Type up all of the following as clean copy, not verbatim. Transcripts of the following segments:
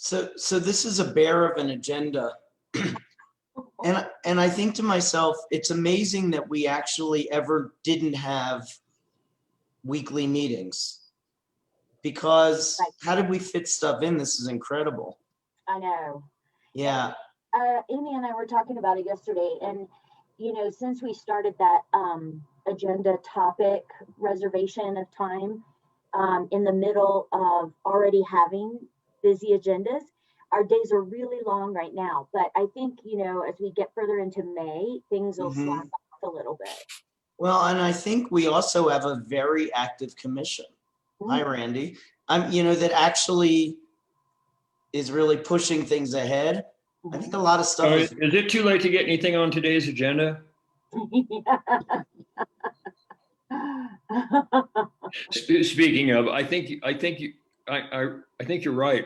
So this is a bear of an agenda. And I think to myself, it's amazing that we actually ever didn't have weekly meetings. Because how did we fit stuff in? This is incredible. I know. Yeah. Amy and I were talking about it yesterday, and since we started that agenda topic reservation of time in the middle of already having busy agendas, our days are really long right now. But I think as we get further into May, things will slack off a little bit. Well, and I think we also have a very active commission. Hi, Randy. That actually is really pushing things ahead. I think a lot of stuff is it too late to get anything on today's agenda? Speaking of, I think you're right.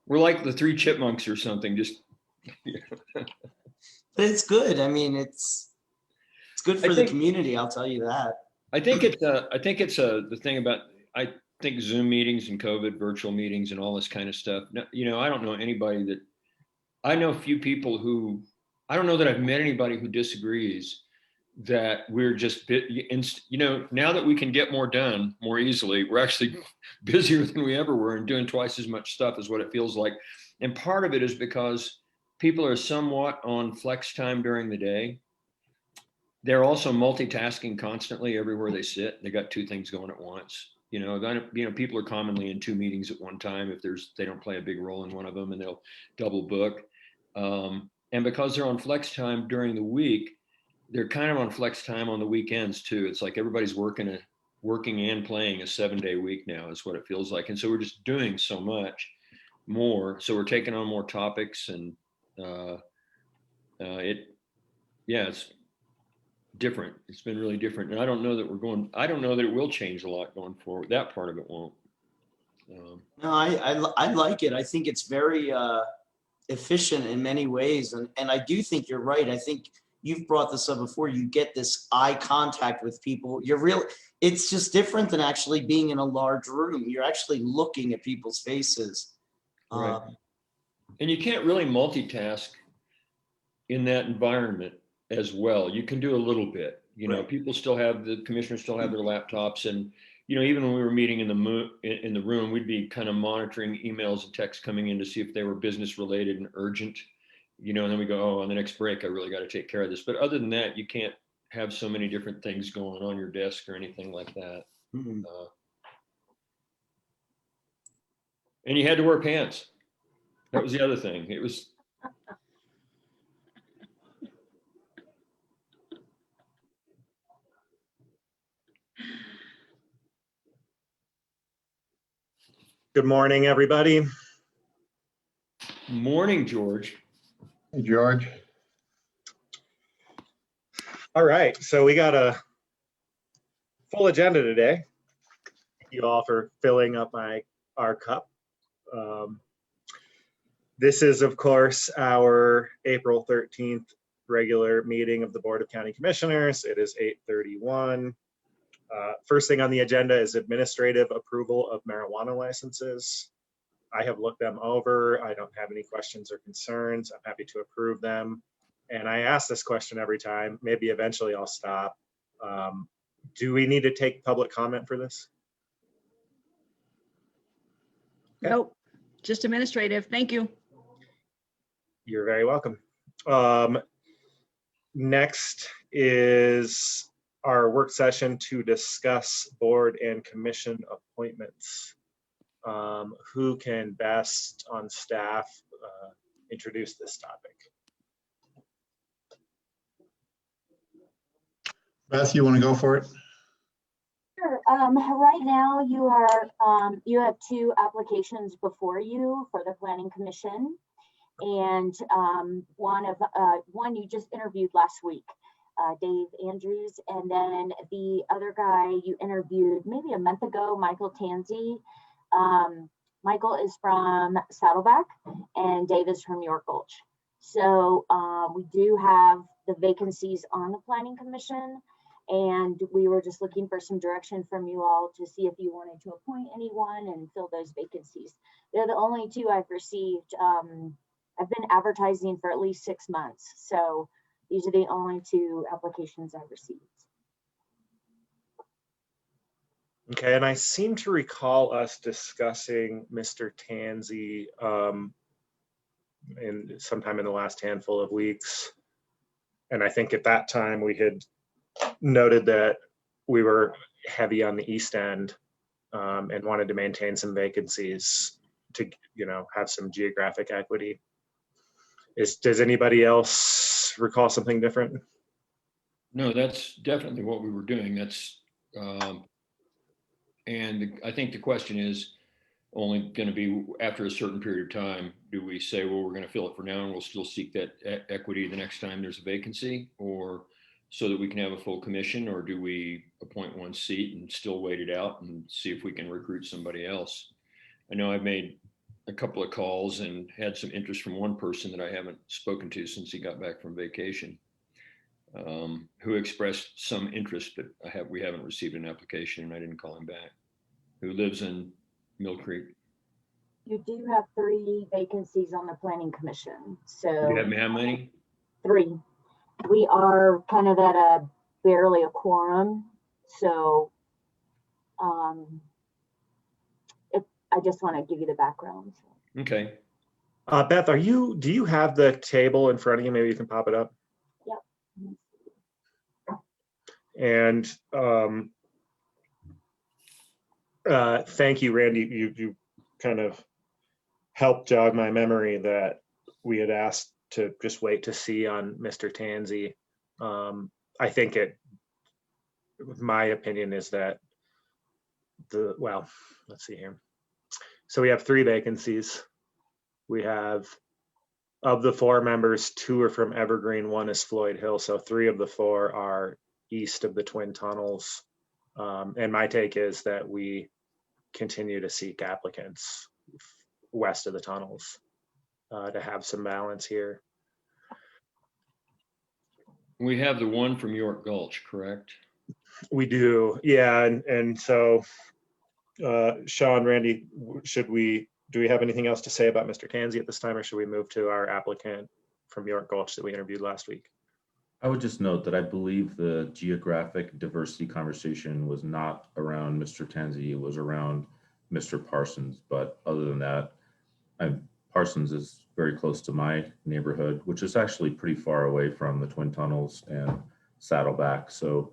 We're like the Three Chipmunks or something. Just but it's good. I mean, it's good for the community. I'll tell you that. I think it's the thing about I think Zoom meetings and COVID virtual meetings and all this kind of stuff. I don't know anybody that I know. Few people who I don't know that I've met anybody who disagrees that we're just now that we can get more done more easily, we're actually busier than we ever were and doing twice as much stuff is what it feels like. And part of it is because people are somewhat on flex time during the day. They're also multitasking constantly everywhere they sit. They got two things going at once. People are commonly in two meetings at one time if they don't play a big role in one of them, and they'll double book. And because they're on flex time during the week, they're kind of on flex time on the weekends too. It's like everybody's working and playing a 7-day week now is what it feels like. And so we're just doing so much more. So we're taking on more topics, and it's different. It's been really different. And I don't know that it will change a lot going forward. That part of it won't. No, I like it. I think it's very efficient in many ways. And I do think you're right. I think you've brought this up before. You get this eye contact with people. It's just different than actually being in a large room. You're actually looking at people's faces. Right. And you can't really multitask in that environment as well. You can do a little bit, right. The commissioners still have their laptops, and even when we were meeting in the room, we'd be kind of monitoring emails and texts coming in to see if they were business related and urgent, and then we go, on the next break, I really got to take care of this. But other than that, you can't have so many different things going on your desk or anything like that. And you had to wear pants. That was the other thing. It was. Good morning, everybody. Morning, George. Hey, George. All right, so we got a full agenda today. Thank you all for filling up our cup. This is, of course, our April 13th regular meeting of the Board of County Commissioners. It is 8:31. First thing on the agenda is administrative approval of marijuana licenses. I have looked them over. I don't have any questions or concerns. I'm happy to approve them. And I ask this question every time. Maybe eventually I'll stop. Do we need to take public comment for this? Okay. Nope, just administrative. Thank you. You're very welcome. Next is our work session to discuss board and commission appointments. Who can best on staff introduce this topic? Beth, you want to go for it? Sure. Right now you have two applications before you for the Planning Commission, and one you just interviewed last week. Dave Andrews, and then the other guy you interviewed maybe a month ago, Michael Tansey. Michael is from Saddleback and Dave is from York Gulch. So we do have the vacancies on the Planning Commission, And we were just looking for some direction from you all to see if you wanted to appoint anyone and fill those vacancies. They're the only two I've received. I've been advertising for at least 6 months. So these are the only two applications I've received. Okay, and I seem to recall us discussing Mr. Tansey in sometime in the last handful of weeks. And I think at that time we had noted that we were heavy on the east end and wanted to maintain some vacancies to, have some geographic equity. Does anybody else recall something different? No, that's definitely what we were doing. And I think the question is only going to be after a certain period of time, do we say, well, we're going to fill it for now and we'll still seek that equity the next time there's a vacancy, or so that we can have a full commission, or do we appoint one seat and still wait it out and see if we can recruit somebody else? I know I've made a couple of calls and had some interest from one person that I haven't spoken to since he got back from vacation, who expressed some interest, but we haven't received an application and I didn't call him back, who lives in Mill Creek. You do have 3 vacancies on the planning commission. So You have how many? 3. We are kind of at barely a quorum. So I just want to give you the background. Okay. Beth, do you have the table in front of you? Maybe you can pop it up. Yep. And thank you, Randy. You kind of helped jog my memory that we had asked to just wait to see on Mr. Tansey. I think my opinion is that let's see here. So we have 3 vacancies. We have, of the 4 members, 2 are from Evergreen, 1 is Floyd Hill. So 3 of the 4 are east of the Twin Tunnels. And my take is that we continue to seek applicants west of the tunnels to have some balance here. We have the one from York Gulch, correct? We do, yeah. And so, Sean, Randy, do we have anything else to say about Mr. Tansey at this time, or should we move to our applicant from York Gulch that we interviewed last week? I would just note that I believe the geographic diversity conversation was not around Mr. Tansey, it was around Mr. Parsons. But other than that, Parsons is very close to my neighborhood, which is actually pretty far away from the Twin Tunnels and Saddleback. So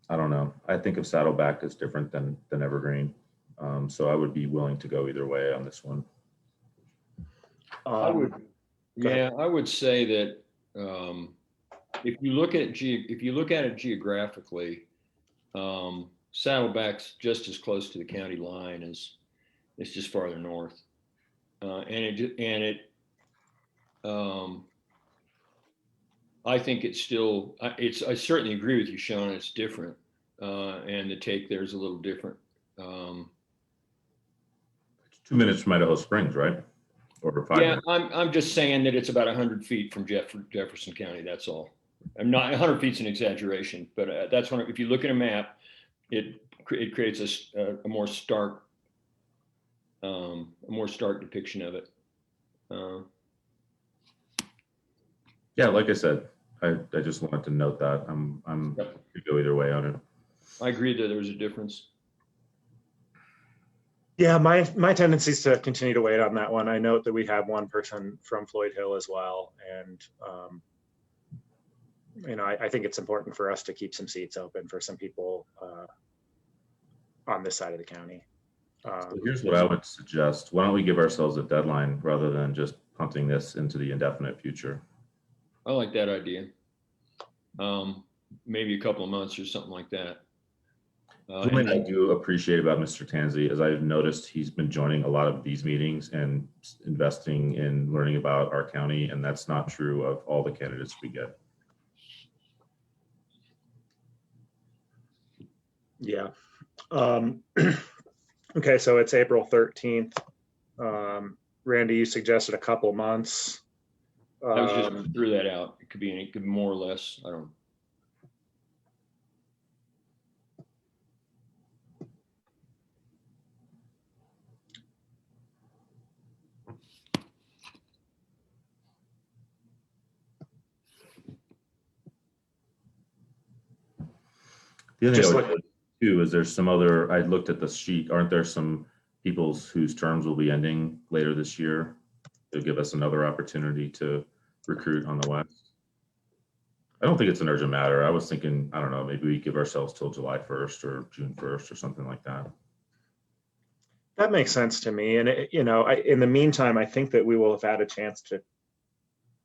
I don't know. I think of Saddleback as different than Evergreen. So I would be willing to go either way on this one. I would say that if you look at it geographically, Saddleback's just as close to the county line as it's just farther north, I think it's still I certainly agree with you, Sean. It's different, and the take there is a little different. 2 minutes from Idaho Springs, right? Or 5 Yeah, minutes. I'm just saying that it's about 100 feet from Jefferson County. That's all. I'm not 100 feet's an exaggeration, but that's when if you look at a map, it creates a more stark depiction of it. Yeah, like I said, I just wanted to note that I'm Yep. to go either way on it. I agree that there's a difference. Yeah, my tendency is to continue to wait on that one. I note that we have one person from Floyd Hill as well. And, I think it's important for us to keep some seats open for some people on this side of the county. So here's what I would suggest. Why don't we give ourselves a deadline rather than just punting this into the indefinite future? I like that idea. Maybe a couple of months or something like that. Something I do appreciate about Mr. Tansey is I've noticed he's been joining a lot of these meetings and investing in learning about our county, and that's not true of all the candidates we get. Yeah. Okay, so it's April 13th. Randy, you suggested a couple months. I was just threw that out. It could be more or less. I don't. The other thing Just I would note too is there's some other, I looked at the sheet, aren't there some people whose terms will be ending later this year? It'll give us another opportunity to recruit on the West. I don't think it's an urgent matter. I was thinking, I don't know, maybe we give ourselves till July 1st or June 1st or something like that. That makes sense to me. And, in the meantime, I think that we will have had a chance to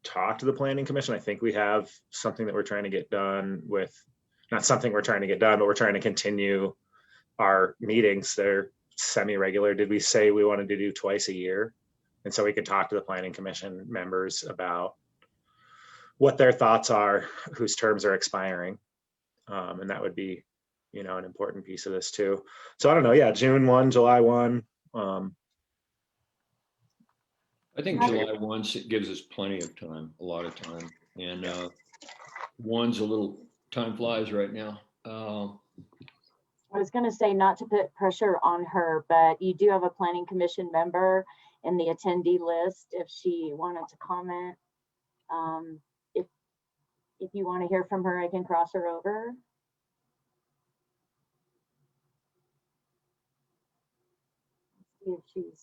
talk to the Planning Commission. I think we have something that we're trying to get done with, not something we're trying to get done, but we're trying to continue our meetings. They're semi-regular. Did we say we wanted to do twice a year? And so we could talk to the Planning Commission members about what their thoughts are, whose terms are expiring. And that would be, an important piece of this too. So I don't know. Yeah, June 1, July 1. I think July 1 gives us plenty of time, a lot of time. And one's a little, time flies right now. I was going to say not to put pressure on her, but you do have a planning commission member in the attendee list if she wanted to comment. If you want to hear from her, I can cross her over. Let's see if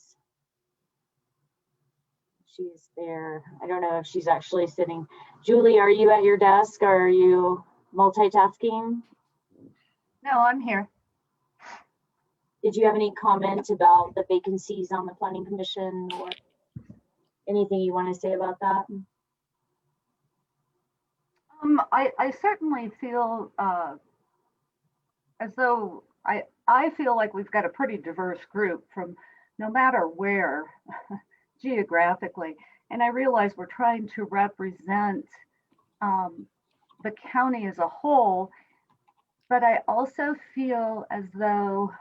she's there. I don't know if she's actually sitting. Julie, are you at your desk? Or are you multitasking? No, I'm here. Did you have any comments about the vacancies on the planning commission or anything you want to say about that? I certainly feel as though I feel like we've got a pretty diverse group from no matter where geographically. And I realize we're trying to represent the county as a whole, but I also feel as though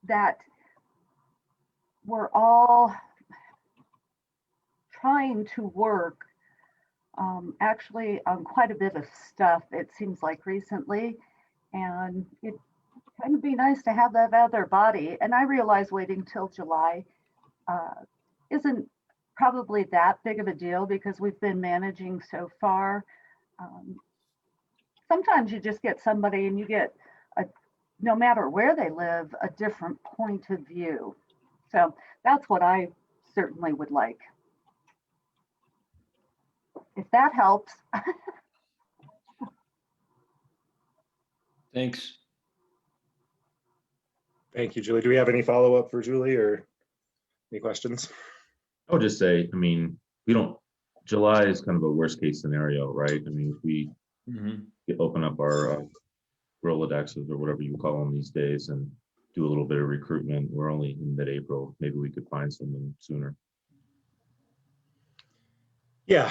that we're all trying to work actually on quite a bit of stuff, it seems like recently, and it kind of be nice to have that other body. And I realize waiting till July isn't probably that big of a deal because we've been managing so far. Sometimes you just get somebody and you get, no matter where they live, a different point of view. So that's what I certainly would like. If that helps. Thanks. Thank you, Julie. Do we have any follow-up for Julie or any questions? I would just say, I mean, July is kind of a worst case scenario, right? I mean, if we open up our Rolodexes or whatever you call them these days and do a little bit of recruitment, we're only in mid-April. Maybe we could find someone sooner. Yeah,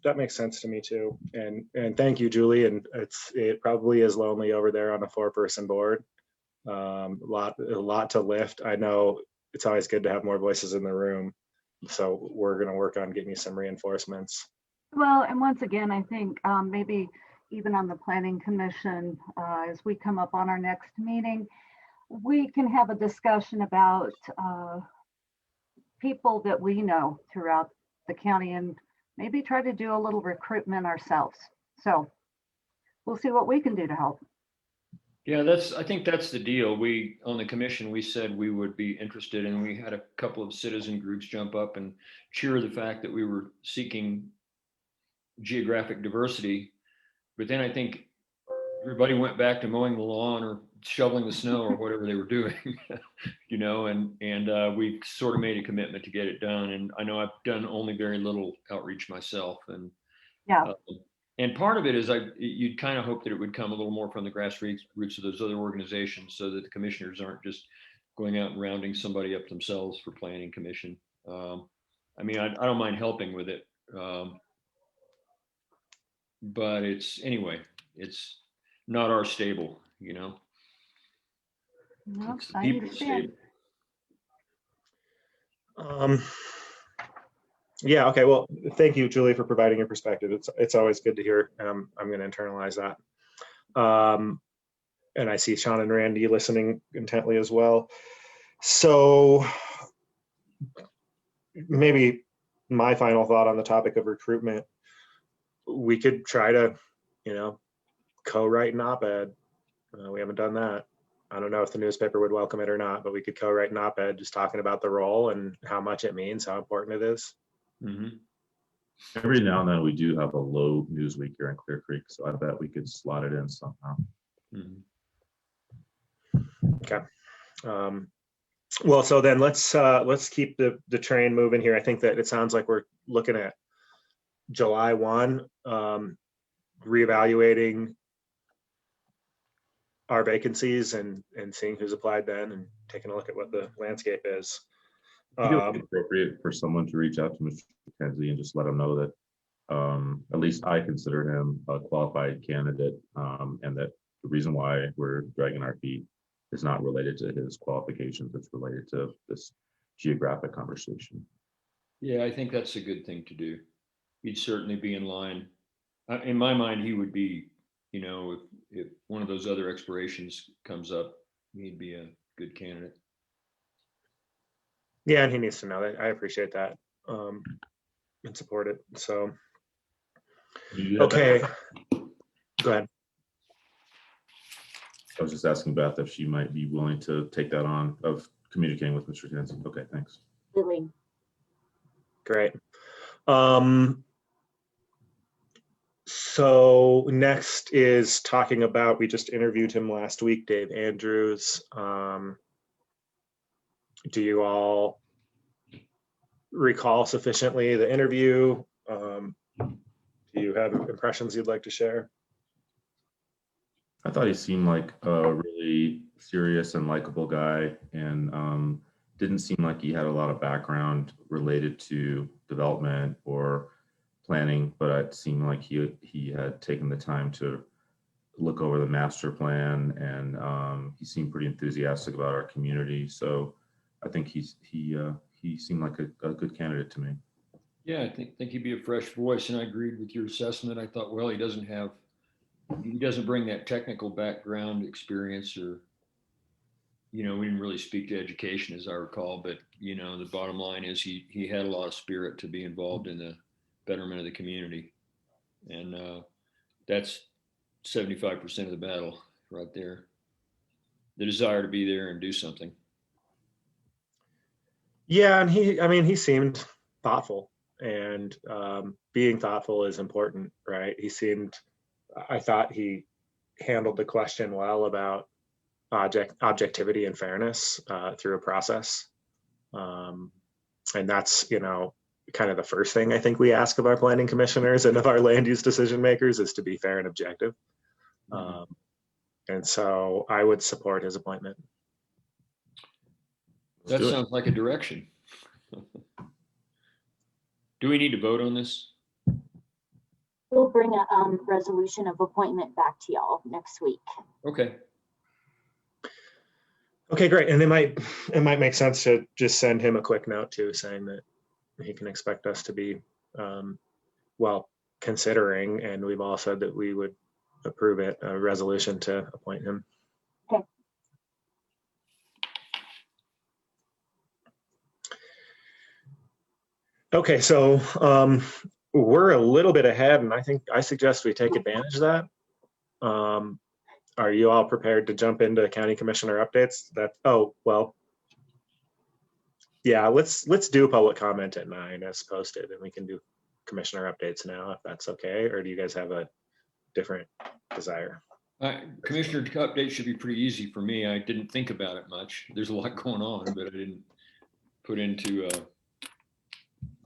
that makes sense to me too. And thank you, Julie. And it probably is lonely over there on a 4-person board. A lot to lift. I know it's always good to have more voices in the room. So we're going to work on getting you some reinforcements. Well, and once again, I think maybe even on the Planning Commission, as we come up on our next meeting, we can have a discussion about people that we know throughout the county and maybe try to do a little recruitment ourselves. So we'll see what we can do to help. Yeah, I think that's the deal. We, on the commission, we said we would be interested, and we had a couple of citizen groups jump up and cheer the fact that we were seeking geographic diversity. But then I think everybody went back to mowing the lawn or shoveling the snow or whatever they were doing, and we sort of made a commitment to get it done. And I know I've done only very little outreach myself. And yeah. And part of it is you'd kind of hope that it would come a little more from the grassroots of those other organizations so that the commissioners aren't just going out and rounding somebody up themselves for planning commission. I mean, I don't mind helping with it. But it's not our stable, No, It's the I people's understand. stable. Yeah, okay. Well, thank you, Julie, for providing your perspective. It's always good to hear. I'm going to internalize that. And I see Sean and Randy listening intently as well. So maybe my final thought on the topic of recruitment. we could try to, co-write an op-ed. We haven't done that. I don't know if the newspaper would welcome it or not, but we could co-write an op-ed just talking about the role and how much it means, how important it is. Mhm. Every now and then we do have a low news week here in Clear Creek, so I bet we could slot it in somehow. Mhm. Well, so then let's keep the train moving here. I think that it sounds like we're looking at July 1, reevaluating our vacancies and seeing who's applied then and taking a look at what the landscape is. I think it would be appropriate for someone to reach out to Mr. Kenzie and just let him know that at least I consider him a qualified candidate, and that the reason why we're dragging our feet is not related to his qualifications. It's related to this geographic conversation. Yeah, I think that's a good thing to do. He'd certainly be in line. In my mind, he would be, if one of those other expirations comes up, he'd be a good candidate. Yeah, and he needs to know that. I appreciate that, and support it. So, okay, go ahead. I was just asking Beth if she might be willing to take that on of communicating with Mr. Kenzie. Okay, thanks. Really. Great. So next is talking about, we just interviewed him last week, Dave Andrews. Do you all recall sufficiently the interview? Do you have impressions you'd like to share? I thought he seemed like a really serious and likable guy, and didn't seem like he had a lot of background related to development or planning, but it seemed like he had taken the time to look over the master plan, and he seemed pretty enthusiastic about our community. So I think he seemed like a good candidate to me. Yeah, I think he'd be a fresh voice, and I agreed with your assessment. I thought, well, he doesn't bring that technical background experience, or we didn't really speak to education as I recall, but the bottom line is he had a lot of spirit to be involved in the betterment of the community, and that's 75% of the battle right there. The desire to be there and do something. Yeah, and he seemed thoughtful, and being thoughtful is important, right? I thought he handled the question well about objectivity and fairness through a process. And that's, kind of the first thing I think we ask of our planning commissioners and of our land use decision makers is to be fair and objective. And so I would support his appointment. That sounds like a direction. Do we need to vote on this? We'll bring a resolution of appointment back to y'all next week. Okay. Okay, great. And it might make sense to just send him a quick note too, saying that he can expect us to be considering, and we've all said that we would approve it, a resolution to appoint him. Okay. Okay, so we're a little bit ahead, and I suggest we take advantage of that. Are you all prepared to jump into county commissioner updates? Yeah, let's do public comment at 9 as posted, and we can do commissioner updates now if that's okay, or do you guys have a different desire? Commissioner update should be pretty easy for me. I didn't think about it much. There's a lot going on, but I didn't put into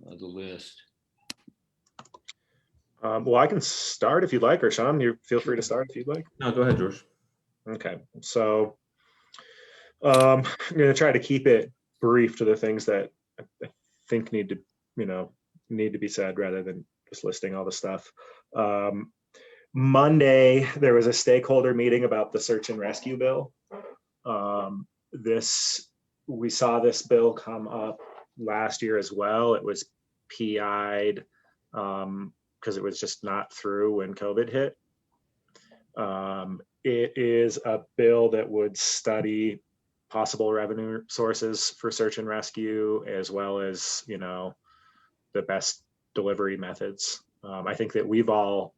the list. Well, I can start if you'd like, or Sean, you feel free to start if you'd like. No, go ahead, George. Okay, so I'm going to try to keep it brief to the things that I think need to be said rather than just listing all the stuff. Monday, there was a stakeholder meeting about the search and rescue bill. We saw this bill come up last year as well. It was PI'd because it was just not through when COVID hit. It is a bill that would study possible revenue sources for search and rescue, as well as, the best delivery methods. I think that we've all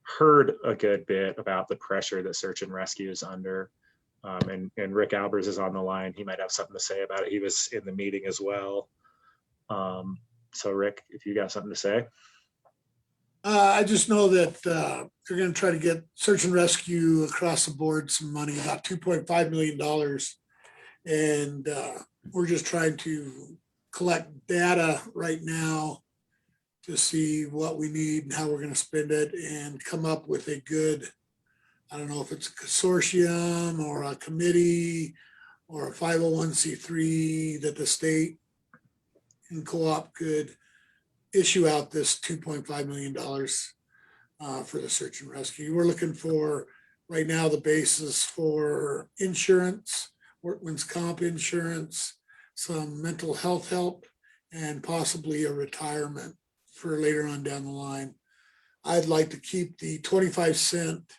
heard a good bit about the pressure that search and rescue is under. And Rick Albers is on the line. He might have something to say about it. He was in the meeting as well. So Rick, if you got something to say. I just know that they're going to try to get search and rescue across the board some money, about $2.5 million. And we're just trying to collect data right now to see what we need and how we're going to spend it and come up with a good, I don't know if it's a consortium or a committee or a 501c3 that the state and co-op could issue out this $2.5 million for the search and rescue. We're looking for right now the basis for insurance, workman's comp insurance, some mental health help, and possibly a retirement for later on down the line. I'd like to keep the 25-cent,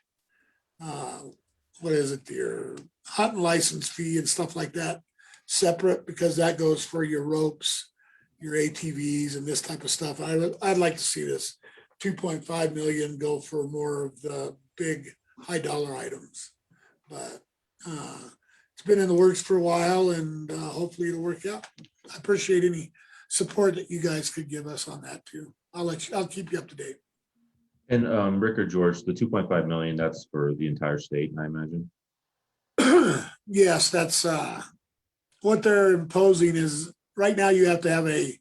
what is it, your hunting license fee and stuff like that separate, because that goes for your ropes, your ATVs and this type of stuff. I'd like to see this 2.5 million go for more of the big high dollar items. But it's been in the works for a while, and hopefully it'll work out. I appreciate any support that you guys could give us on that too. I'll keep you up to date. And Rick or George, the 2.5 million, that's for the entire state, I imagine. Yes, that's what they're imposing is right now you have to have a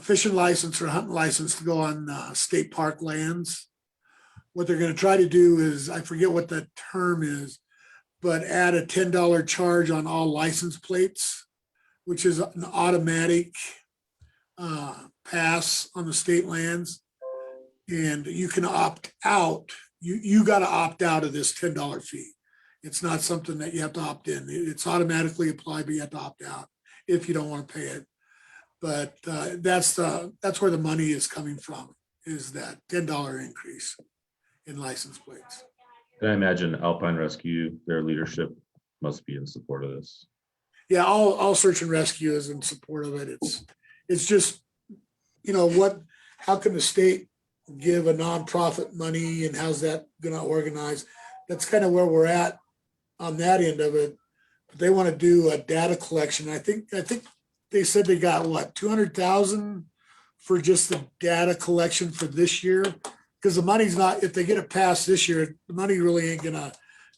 fishing license or hunting license to go on state park lands. What they're going to try to do is, I forget what the term is, but add a $10 charge on all license plates, which is an automatic pass on the state lands. And you can opt out. You got to opt out of this $10 fee. It's not something that you have to opt in. It's automatically applied, but you have to opt out if you don't want to pay it. But that's where the money is coming from, is that $10 increase in license plates. And I imagine Alpine Rescue, their leadership must be in support of this. Yeah, all search and rescue is in support of it. It's just, how can the state give a nonprofit money, and how's that going to organize? That's kind of where we're at on that end of it. But they want to do a data collection. I think they said they got what, 200,000 for just the data collection for this year, because the money's not, if they get it passed this year, the money really ain't gonna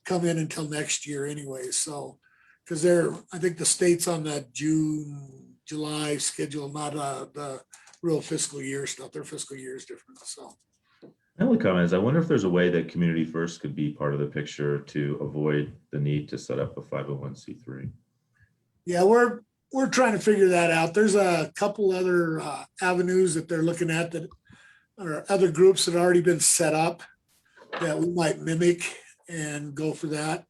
come in until next year anyway. So because I think the state's on that July schedule, not the real fiscal year stuff. Their fiscal year is different. So My only comment is I wonder if there's a way that Community First could be part of the picture to avoid the need to set up a 501c3. yeah, we're trying to figure that out. There's a couple other avenues that they're looking at that are other groups that have already been set up that we might mimic and go for that.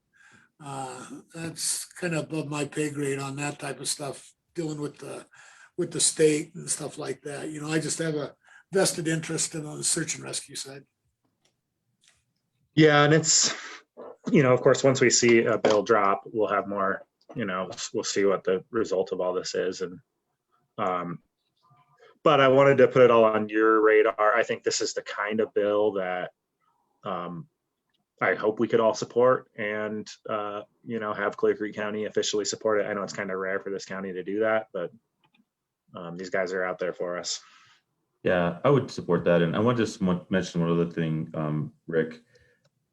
That's kind of above my pay grade on that type of stuff, dealing with the state and stuff like that. I just have a vested interest in on the search and rescue side. Yeah, and it's, of course, once we see a bill drop, we'll have more, we'll see what the result of all this is. And, but I wanted to put it all on your radar. I think this is the kind of bill that I hope we could all support and, have Clear Creek County officially support it. I know it's kind of rare for this county to do that, but these guys are out there for us. Yeah, I would support that. And I want to just mention one other thing, Rick.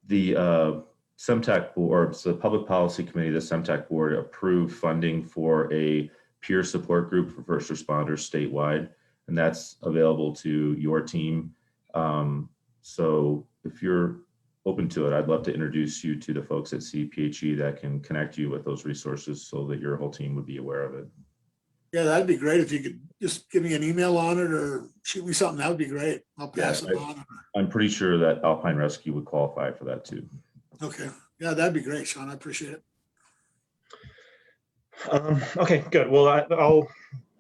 The SEMTAC board, so the Public Policy Committee, the SEMTAC board approved funding for a peer support group for first responders statewide, and that's available to your team. So if you're open to it, I'd love to introduce you to the folks at CPHE that can connect you with those resources so that your whole team would be aware of it. Yeah, that'd be great if you could just give me an email on it or shoot me something. That would be great. I'll pass it on. I'm pretty sure that Alpine Rescue would qualify for that too. Okay. Yeah, that'd be great, Sean. I appreciate it. Okay, good. Well,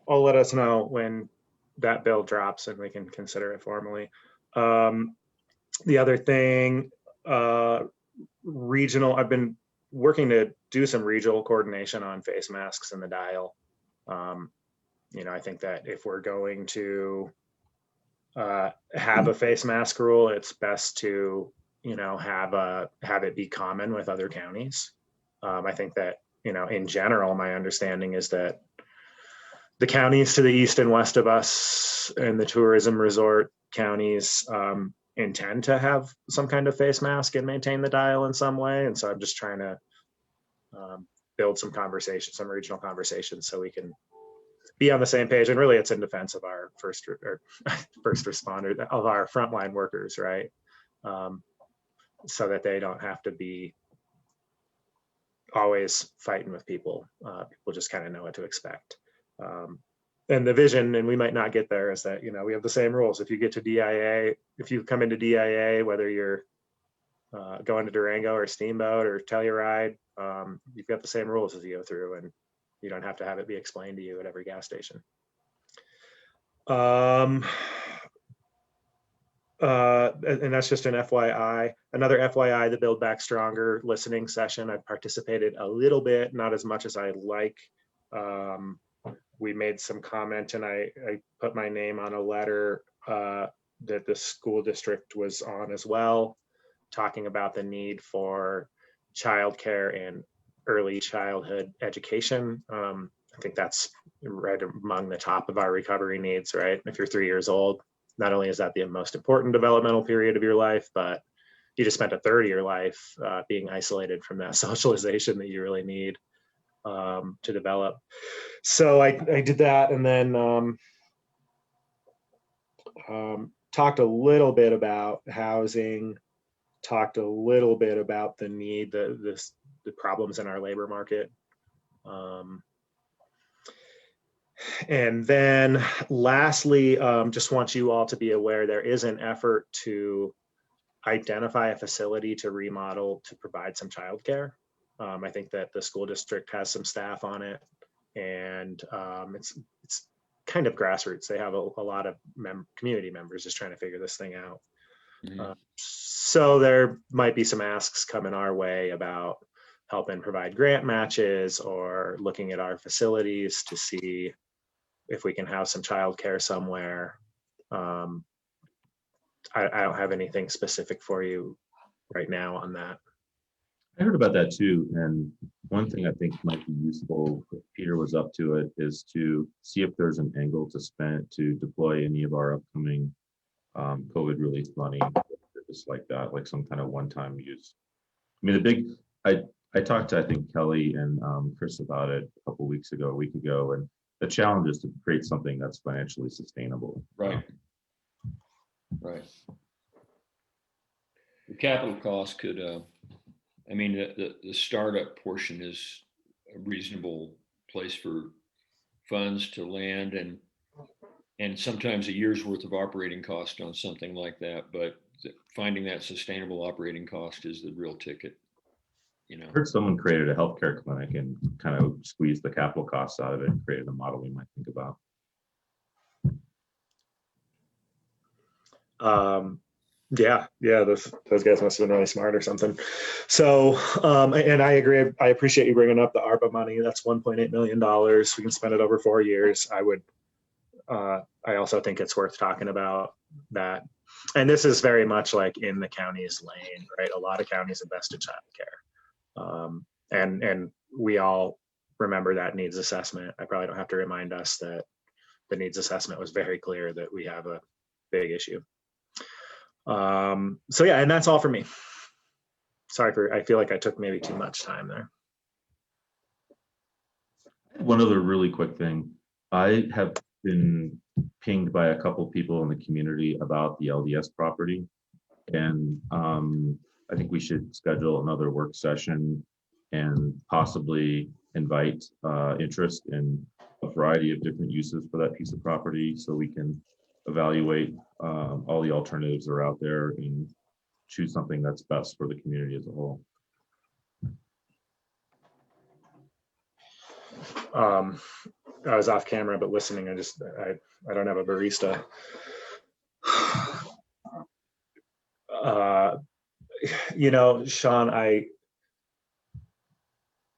I'll let us know when that bill drops and we can consider it formally. The other thing, regional, I've been working to do some regional coordination on face masks in the dial. I think that if we're going to have a face mask rule, it's best to, have it be common with other counties. I think that, in general, my understanding is that the counties to the east and west of us and the tourism resort counties intend to have some kind of face mask and maintain the dial in some way. And so I'm just trying to build some conversation, some regional conversations, so we can be on the same page. And really, it's in defense of our first responder, of our frontline workers, right? So that they don't have to be always fighting with people. People just kind of know what to expect. And the vision, and we might not get there, is that, we have the same rules. If you get to DIA, if you come into DIA, whether you're going to Durango or Steamboat or Telluride, you've got the same rules as you go through, and you don't have to have it be explained to you at every gas station. And that's just an FYI. Another FYI, the Build Back Stronger listening session, I've participated a little bit, not as much as I like. We made some comment, and I put my name on a letter that the school district was on as well, talking about the need for childcare and early childhood education. I think that's right among the top of our recovery needs, right? If you're 3 years old, not only is that the most important developmental period of your life, but you just spent a third of your life being isolated from that socialization that you really need to develop. So I did that, and then talked a little bit about housing, talked a little bit about the need, the problems in our labor market. And then lastly, just want you all to be aware there is an effort to identify a facility to remodel to provide some childcare. I think that the school district has some staff on it, and it's kind of grassroots. They have a lot of community members just trying to figure this thing out. So there might be some asks coming our way about helping provide grant matches or looking at our facilities to see if we can have some childcare somewhere. I don't have anything specific for you right now on that. I heard about that too. And one thing I think might be useful, if Peter was up to it, is to see if there's an angle to deploy any of our upcoming COVID relief money, just like that, like some kind of one-time use. I mean, I talked to, I think, Kelly and Chris about it a week ago, and the challenge is to create something that's financially sustainable. Right. Right. The capital cost could, I mean, the startup portion is a reasonable place for funds to land, and sometimes a year's worth of operating cost on something like that. But finding that sustainable operating cost is the real ticket. I heard someone created a healthcare clinic and kind of squeezed the capital costs out of it and created a model we might think about. Yeah, those guys must have been really smart or something. So, and I agree. I appreciate you bringing up the ARPA money. That's $1.8 million. We can spend it over 4 years. I also think it's worth talking about that. And this is very much like in the county's lane, right? A lot of counties invest in childcare. And we all remember that needs assessment. I probably don't have to remind us that the needs assessment was very clear that we have a big issue. So yeah, and that's all for me. Sorry I feel like I took maybe too much time there. One other really quick thing. I have been pinged by a couple people in the community about the LDS property. And I think we should schedule another work session and possibly invite interest in a variety of different uses for that piece of property, so we can evaluate all the alternatives that are out there and choose something that's best for the community as a whole. I was off camera, but listening, I don't have a barista. Sean,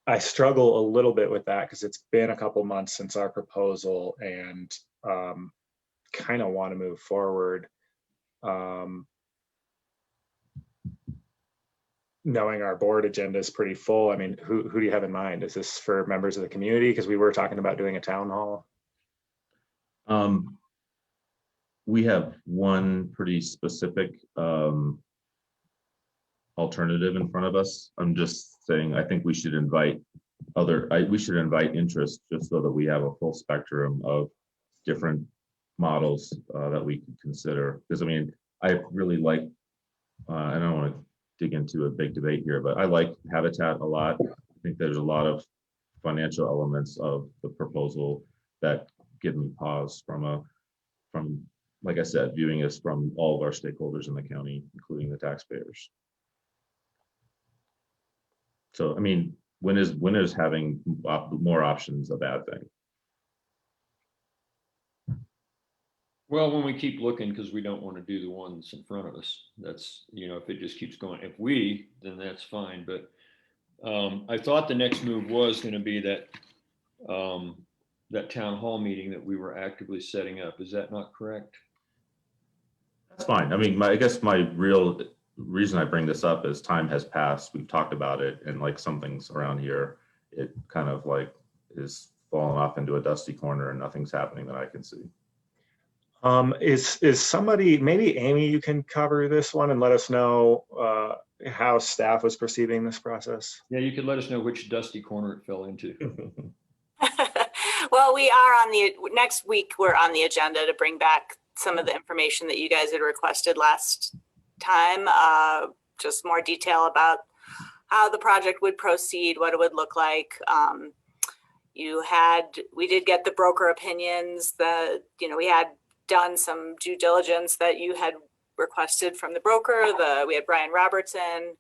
I struggle a little bit with that because it's been a couple months since our proposal, and kind of want to move forward. Knowing our board agenda is pretty full. I mean, who do you have in mind? Is this for members of the community? Because we were talking about doing a town hall. We have one pretty specific alternative in front of us. I'm just saying, I think we should invite interest just so that we have a full spectrum of different models that we can consider. Because I mean, I really like, I don't want to dig into a big debate here, but I like Habitat a lot. I think there's a lot of financial elements of the proposal that give me pause from like I said, viewing us from all of our stakeholders in the county, including the taxpayers. So, I mean, when is having more options a bad thing? Well, when we keep looking, because we don't want to do the ones in front of us. That's, you know, if it just keeps going, then that's fine. But I thought the next move was going to be that that town hall meeting that we were actively setting up. Is that not correct? That's fine. I mean, I guess my real reason I bring this up is time has passed. We've talked about it, and like some things around here, it kind of like is falling off into a dusty corner and nothing's happening that I can see. Is somebody, maybe Amy, you can cover this one and let us know how staff was perceiving this process? Yeah, you could let us know which dusty corner it fell into. Well, we are on the next week. We're on the agenda to bring back some of the information that you guys had requested last time. Just more detail about how the project would proceed, what it would look like. We did get the broker opinions that, you know, we had done some due diligence that you had requested from the broker. We had Brian Robertson.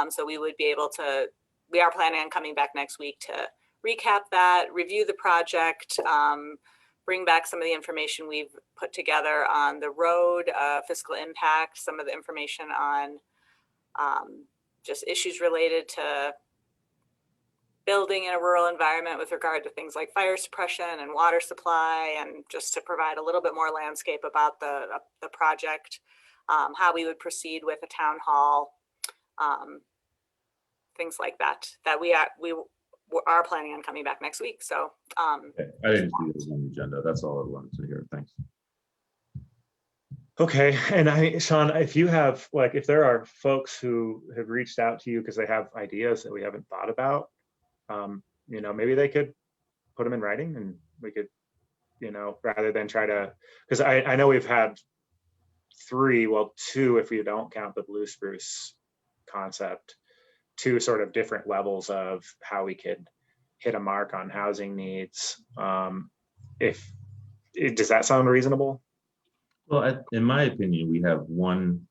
So we would be able to, we are planning on coming back next week to recap that, review the project, bring back some of the information we've put together on the road, fiscal impact, some of the information on just issues related to building in a rural environment with regard to things like fire suppression and water supply, and just to provide a little bit more landscape about the project, how we would proceed with a town hall, things like that, we are planning on coming back next week. So Okay. I didn't see this on the agenda. That's all I wanted to hear. Thanks. Okay, and Sean, if you have, like, if there are folks who have reached out to you because they have ideas that we haven't thought about, you know, maybe they could put them in writing and we could, you know, rather than try to, because I know we've had two, if you don't count the blue spruce concept, two sort of different levels of how we could hit a mark on housing needs. Does that sound reasonable? Well, in my opinion, we have one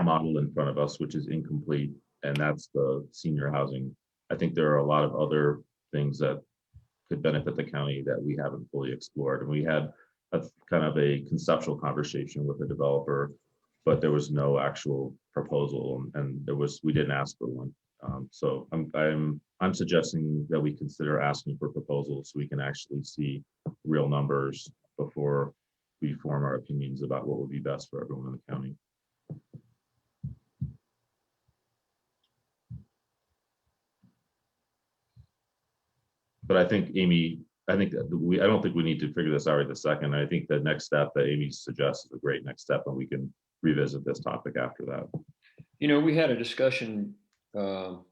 model in front of us, which is incomplete, and that's the senior housing. I think there are a lot of other things that could benefit the county that we haven't fully explored. And we had a kind of a conceptual conversation with the developer, but there was no actual proposal, and we didn't ask for one. So I'm suggesting that we consider asking for proposals so we can actually see real numbers before we form our opinions about what would be best for everyone in the county. But I think Amy, I don't think we need to figure this out right this second. I think the next step that Amy suggests is a great next step, and we can revisit this topic after that. You know, we had a discussion about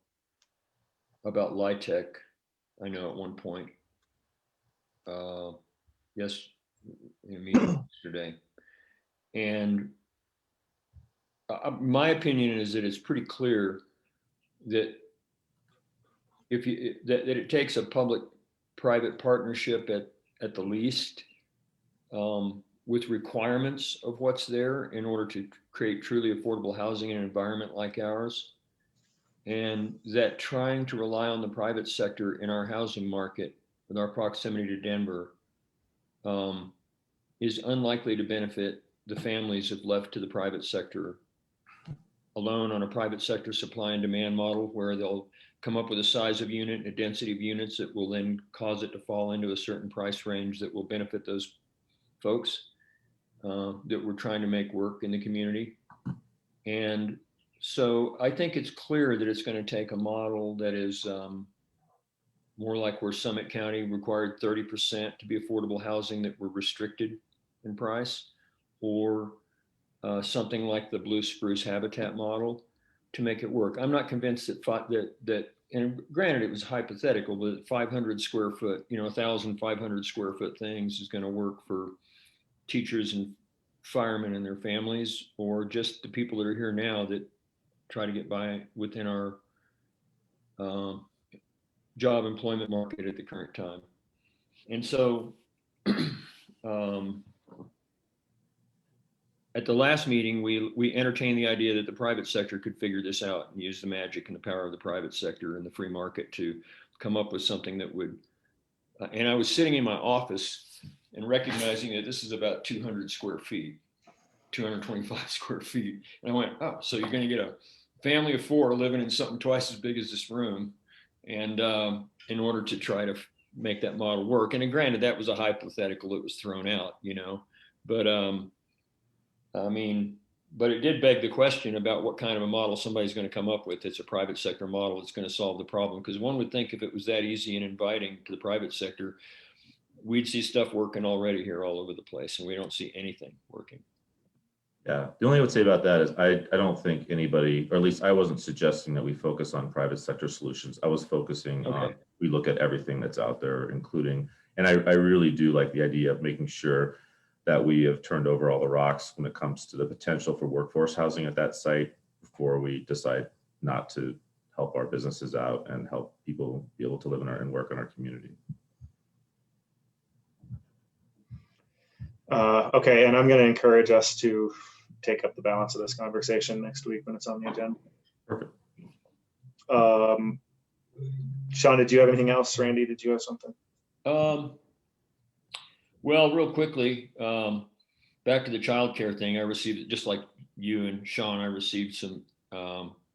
LIHTC, I know at one point. Yes, in a meeting yesterday. And my opinion is that it's pretty clear that that it takes a public-private partnership at the least, with requirements of what's there in order to create truly affordable housing in an environment like ours. And that trying to rely on the private sector in our housing market with our proximity to Denver is unlikely to benefit the families if left to the private sector alone on a private sector supply and demand model, where they'll come up with a size of unit, a density of units that will then cause it to fall into a certain price range that will benefit those folks. that we're trying to make work in the community. And so I think it's clear that it's going to take a model that is more like where Summit County required 30% to be affordable housing that were restricted in price, or something like the Blue Spruce Habitat model to make it work. I'm not convinced that and granted it was hypothetical, but 500 square foot, 1,500 square foot things is going to work for teachers and firemen and their families, or just the people that are here now that try to get by within our job employment market at the current time. And so at the last meeting, we entertained the idea that the private sector could figure this out and use the magic and the power of the private sector and the free market to come up with something that would, and I was sitting in my office and recognizing that this is about 200 square feet, 225 square feet. And I went, oh, so you're going to get a family of 4 living in something twice as big as this room. And in order to try to make that model work. And granted, that was a hypothetical that was thrown out, but but it did beg the question about what kind of a model somebody's going to come up with. It's a private sector model that's going to solve the problem. Because one would think if it was that easy and inviting to the private sector, we'd see stuff working already here all over the place, and we don't see anything working. Yeah, the only thing I would say about that is I don't think anybody, or at least I wasn't suggesting that we focus on private sector solutions. I was focusing on, we look at everything that's out there, including, and I really do like the idea of making sure that we have turned over all the rocks when it comes to the potential for workforce housing at that site before we decide not to help our businesses out and help people be able to live in and work in our community. Okay, and I'm going to encourage us to take up the balance of this conversation next week when it's on the agenda. Perfect. Sean, did you have anything else? Randy, did you have something? Well, real quickly, back to the childcare thing, I received, just like you and Sean, I received some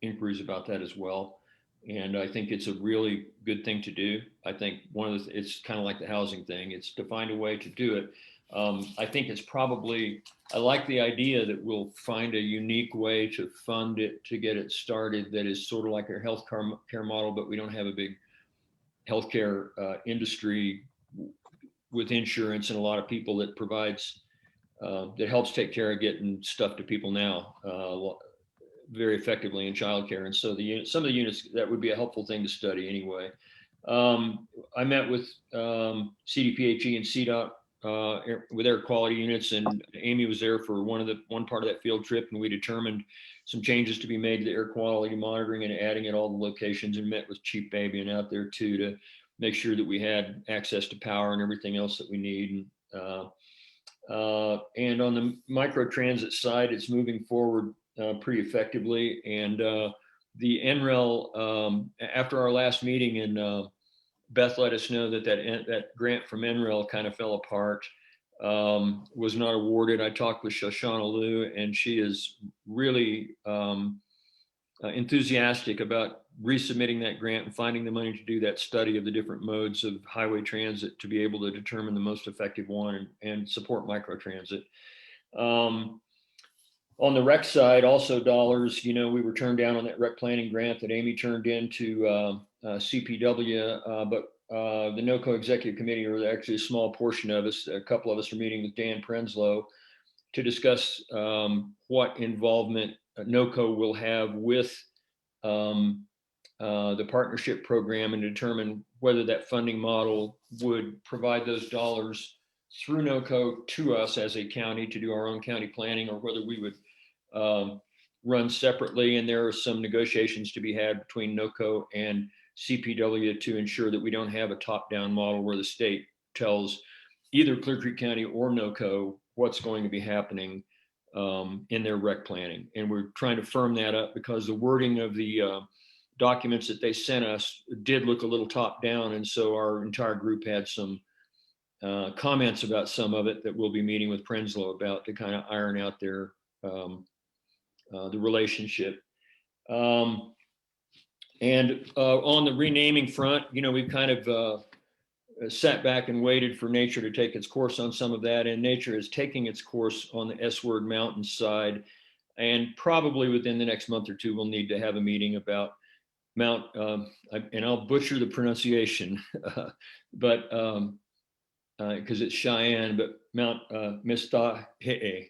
inquiries about that as well. And I think it's a really good thing to do. I think it's kind of like the housing thing. It's to find a way to do it. I think it's probably, I like the idea that we'll find a unique way to fund it, to get it started, that is sort of like our health care model, but we don't have a big healthcare industry with insurance and a lot of people that provides, that helps take care of getting stuff to people now very effectively in childcare. And so some of the units, that would be a helpful thing to study anyway. I met with CDPHE and CDOT with air quality units, and Amy was there for one part of that field trip, and we determined some changes to be made to the air quality monitoring and adding at all the locations, and met with Chief Babian out there too to make sure that we had access to power and everything else that we need. And on the micro transit side, it's moving forward pretty effectively. And the NREL, after our last meeting, and Beth let us know that grant from NREL kind of fell apart, was not awarded. I talked with Shoshana Liu, and she is really enthusiastic about resubmitting that grant and finding the money to do that study of the different modes of highway transit to be able to determine the most effective one and support microtransit. On the rec side, also dollars, we were turned down on that rec planning grant that Amy turned into CPW, but the NOCO executive committee, or actually a small portion of us, a couple of us are meeting with Dan Prenslow to discuss what involvement NOCO will have with the partnership program and determine whether that funding model would provide those dollars through NOCO to us as a county to do our own county planning, or whether we would run separately. And there are some negotiations to be had between NOCO and CPW to ensure that we don't have a top-down model where the state tells either Clear Creek County or NOCO what's going to be happening in their rec planning. And we're trying to firm that up because the wording of the documents that they sent us did look a little top-down. And so our entire group had some comments about some of it that we'll be meeting with Prenslow about to kind of iron out their the relationship. And on the renaming front, we've kind of sat back and waited for nature to take its course on some of that, and nature is taking its course on the S-word mountain side. And probably within the next month or two, we'll need to have a meeting about Mount, and I'll butcher the pronunciation, but because it's Cheyenne, but Mount Mistahe'e.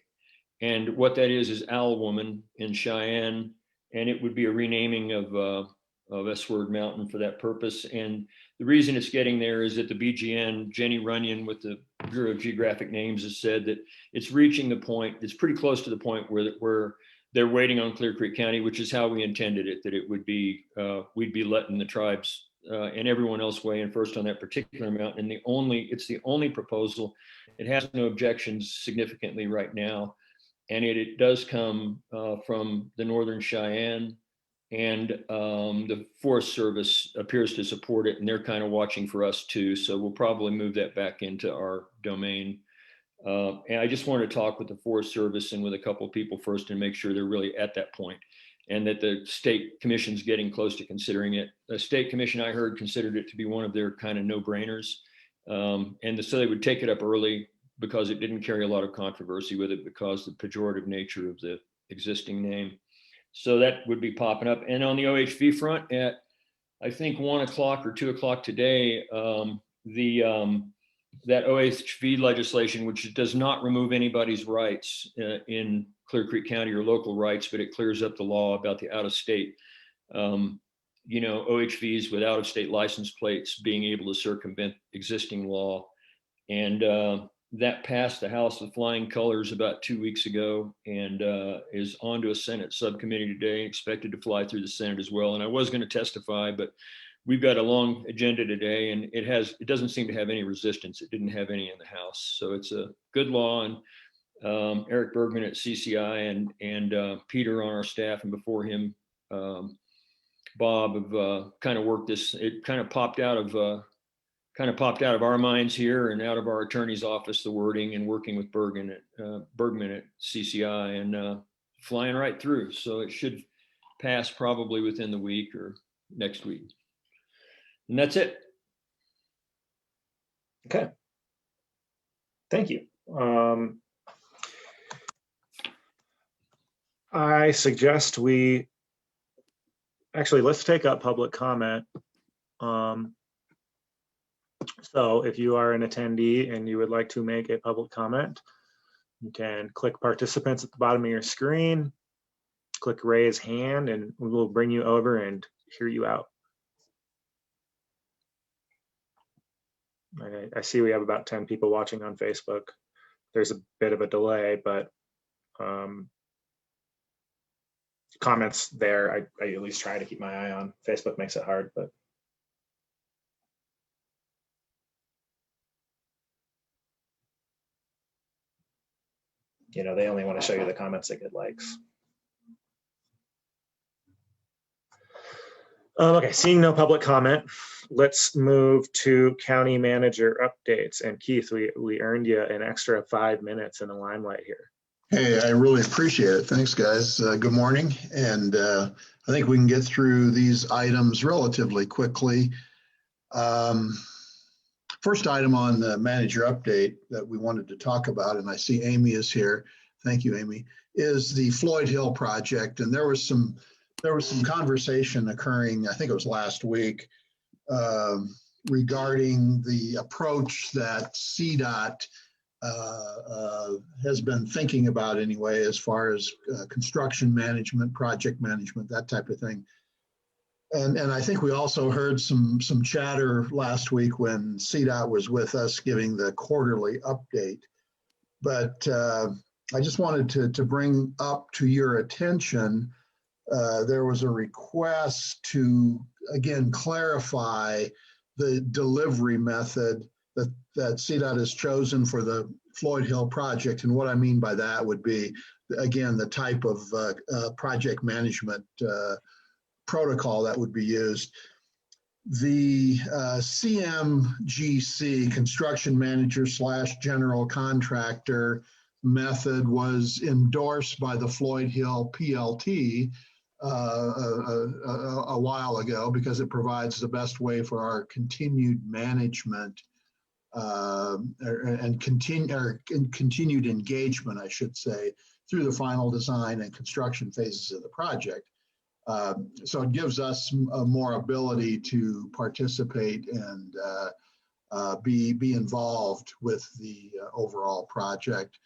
And what that is Owl Woman in Cheyenne, and it would be a renaming of S-word Mountain for that purpose. And the reason it's getting there is that the BGN, Jenny Runyon with the Bureau of Geographic Names, has said that it's reaching the point, it's pretty close to the point where they're waiting on Clear Creek County, which is how we intended it, that it would be, we'd be letting the tribes and everyone else weigh in first on that particular mountain. And it's the only proposal. It has no objections significantly right now. And it does come from the Northern Cheyenne, and the Forest Service appears to support it, and they're kind of watching for us too. So we'll probably move that back into our domain. And I just want to talk with the Forest Service and with a couple of people first and make sure they're really at that point, and that the state commission's getting close to considering it. The state commission, I heard, considered it to be one of their kind of no-brainers. So they would take it up early because it didn't carry a lot of controversy with it because of the pejorative nature of the existing name. So that would be popping up. And on the OHV front, at I think 1 o'clock or 2 o'clock today, that OHV legislation, which does not remove anybody's rights in Clear Creek County or local rights, but it clears up the law about the out-of-state, OHVs with out-of-state license plates being able to circumvent existing law. And that passed the House with flying colors about 2 weeks ago, and is on to a Senate subcommittee today, expected to fly through the Senate as well. And I was going to testify, but we've got a long agenda today, and it doesn't seem to have any resistance. It didn't have any in the House. So it's a good law. And Eric Bergman at CCI and Peter on our staff, and before him, Bob, have kind of worked this. It kind of popped out of our minds here and out of our attorney's office, the wording, and working with Bergman at CCI, and flying right through. So it should pass probably within the week or next week. And that's it. Okay. Thank you. I suggest let's take up public comment. So if you are an attendee and you would like to make a public comment, you can click participants at the bottom of your screen, click raise hand, and we will bring you over and hear you out. I see we have about 10 people watching on Facebook. There's a bit of a delay, but comments there, I at least try to keep my eye on. Facebook makes it hard, but. They only want to show you the comments that get likes. Okay, seeing no public comment, let's move to county manager updates. And Keith, we earned you an extra 5 minutes in the limelight here. Hey, I really appreciate it. Thanks, guys. Good morning. And I think we can get through these items relatively quickly. First item on the manager update that we wanted to talk about, and I see Amy is here. Thank you, Amy, is the Floyd Hill project. And there was some conversation occurring, I think it was last week, regarding the approach that CDOT has been thinking about anyway, as far as construction management, project management, that type of thing. And I think we also heard some chatter last week when CDOT was with us giving the quarterly update. But I just wanted to bring up to your attention, there was a request to, again, clarify the delivery method that CDOT has chosen for the Floyd Hill project. And what I mean by that would be, again, the type of project management protocol that would be used. The CMGC, construction manager / general contractor method, was endorsed by the Floyd Hill PLT a while ago because it provides the best way for our continued management and continued engagement, I should say, through the final design and construction phases of the project. So it gives us more ability to participate and be involved with the overall project.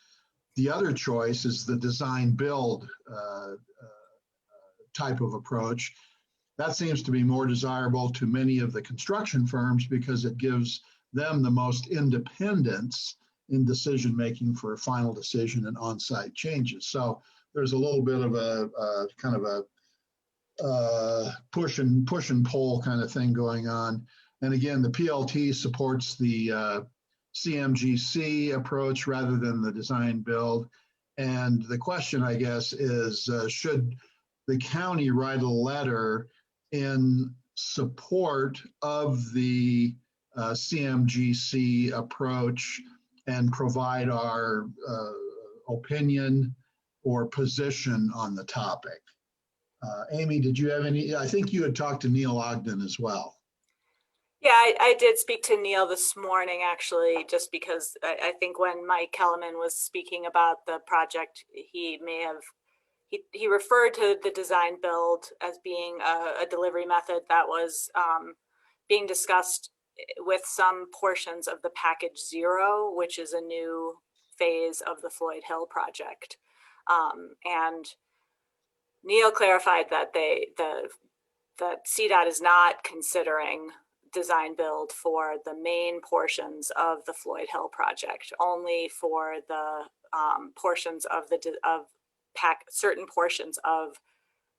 The other choice is the design build type of approach. That seems to be more desirable to many of the construction firms because it gives them the most independence in decision making for a final decision and on-site changes. So there's a little bit of a kind of a push and pull kind of thing going on. And again, the PLT supports the CMGC approach rather than the design build. And the question, I guess, is should the county write a letter in support of the CMGC approach and provide our opinion or position on the topic? Amy, did you have any? I think you had talked to Neil Ogden as well. Yeah, I did speak to Neil this morning, actually, just because I think when Mike Kellerman was speaking about the project, he may have, he referred to the design build as being a delivery method that was being discussed with some portions of the package 0, which is a new phase of the Floyd Hill project. And Neil clarified that that CDOT is not considering design build for the main portions of the Floyd Hill project, only for the portions of certain portions of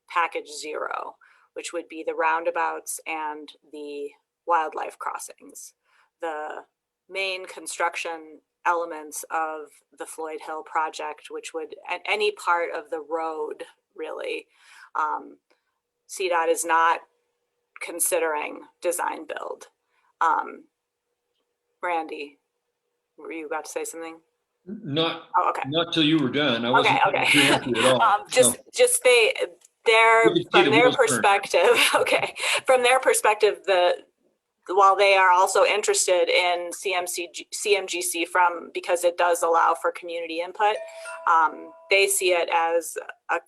package 0, which would be the roundabouts and the wildlife crossings. The main construction elements of the Floyd Hill project, which would, at any part of the road, really, CDOT is not considering design build. Randy, were you about to say something? Not, Oh, okay. not till you were done. I wasn't preempted at all. Just from their perspective, okay, from their perspective, while they are also interested in CMGC because it does allow for community input, they see it as a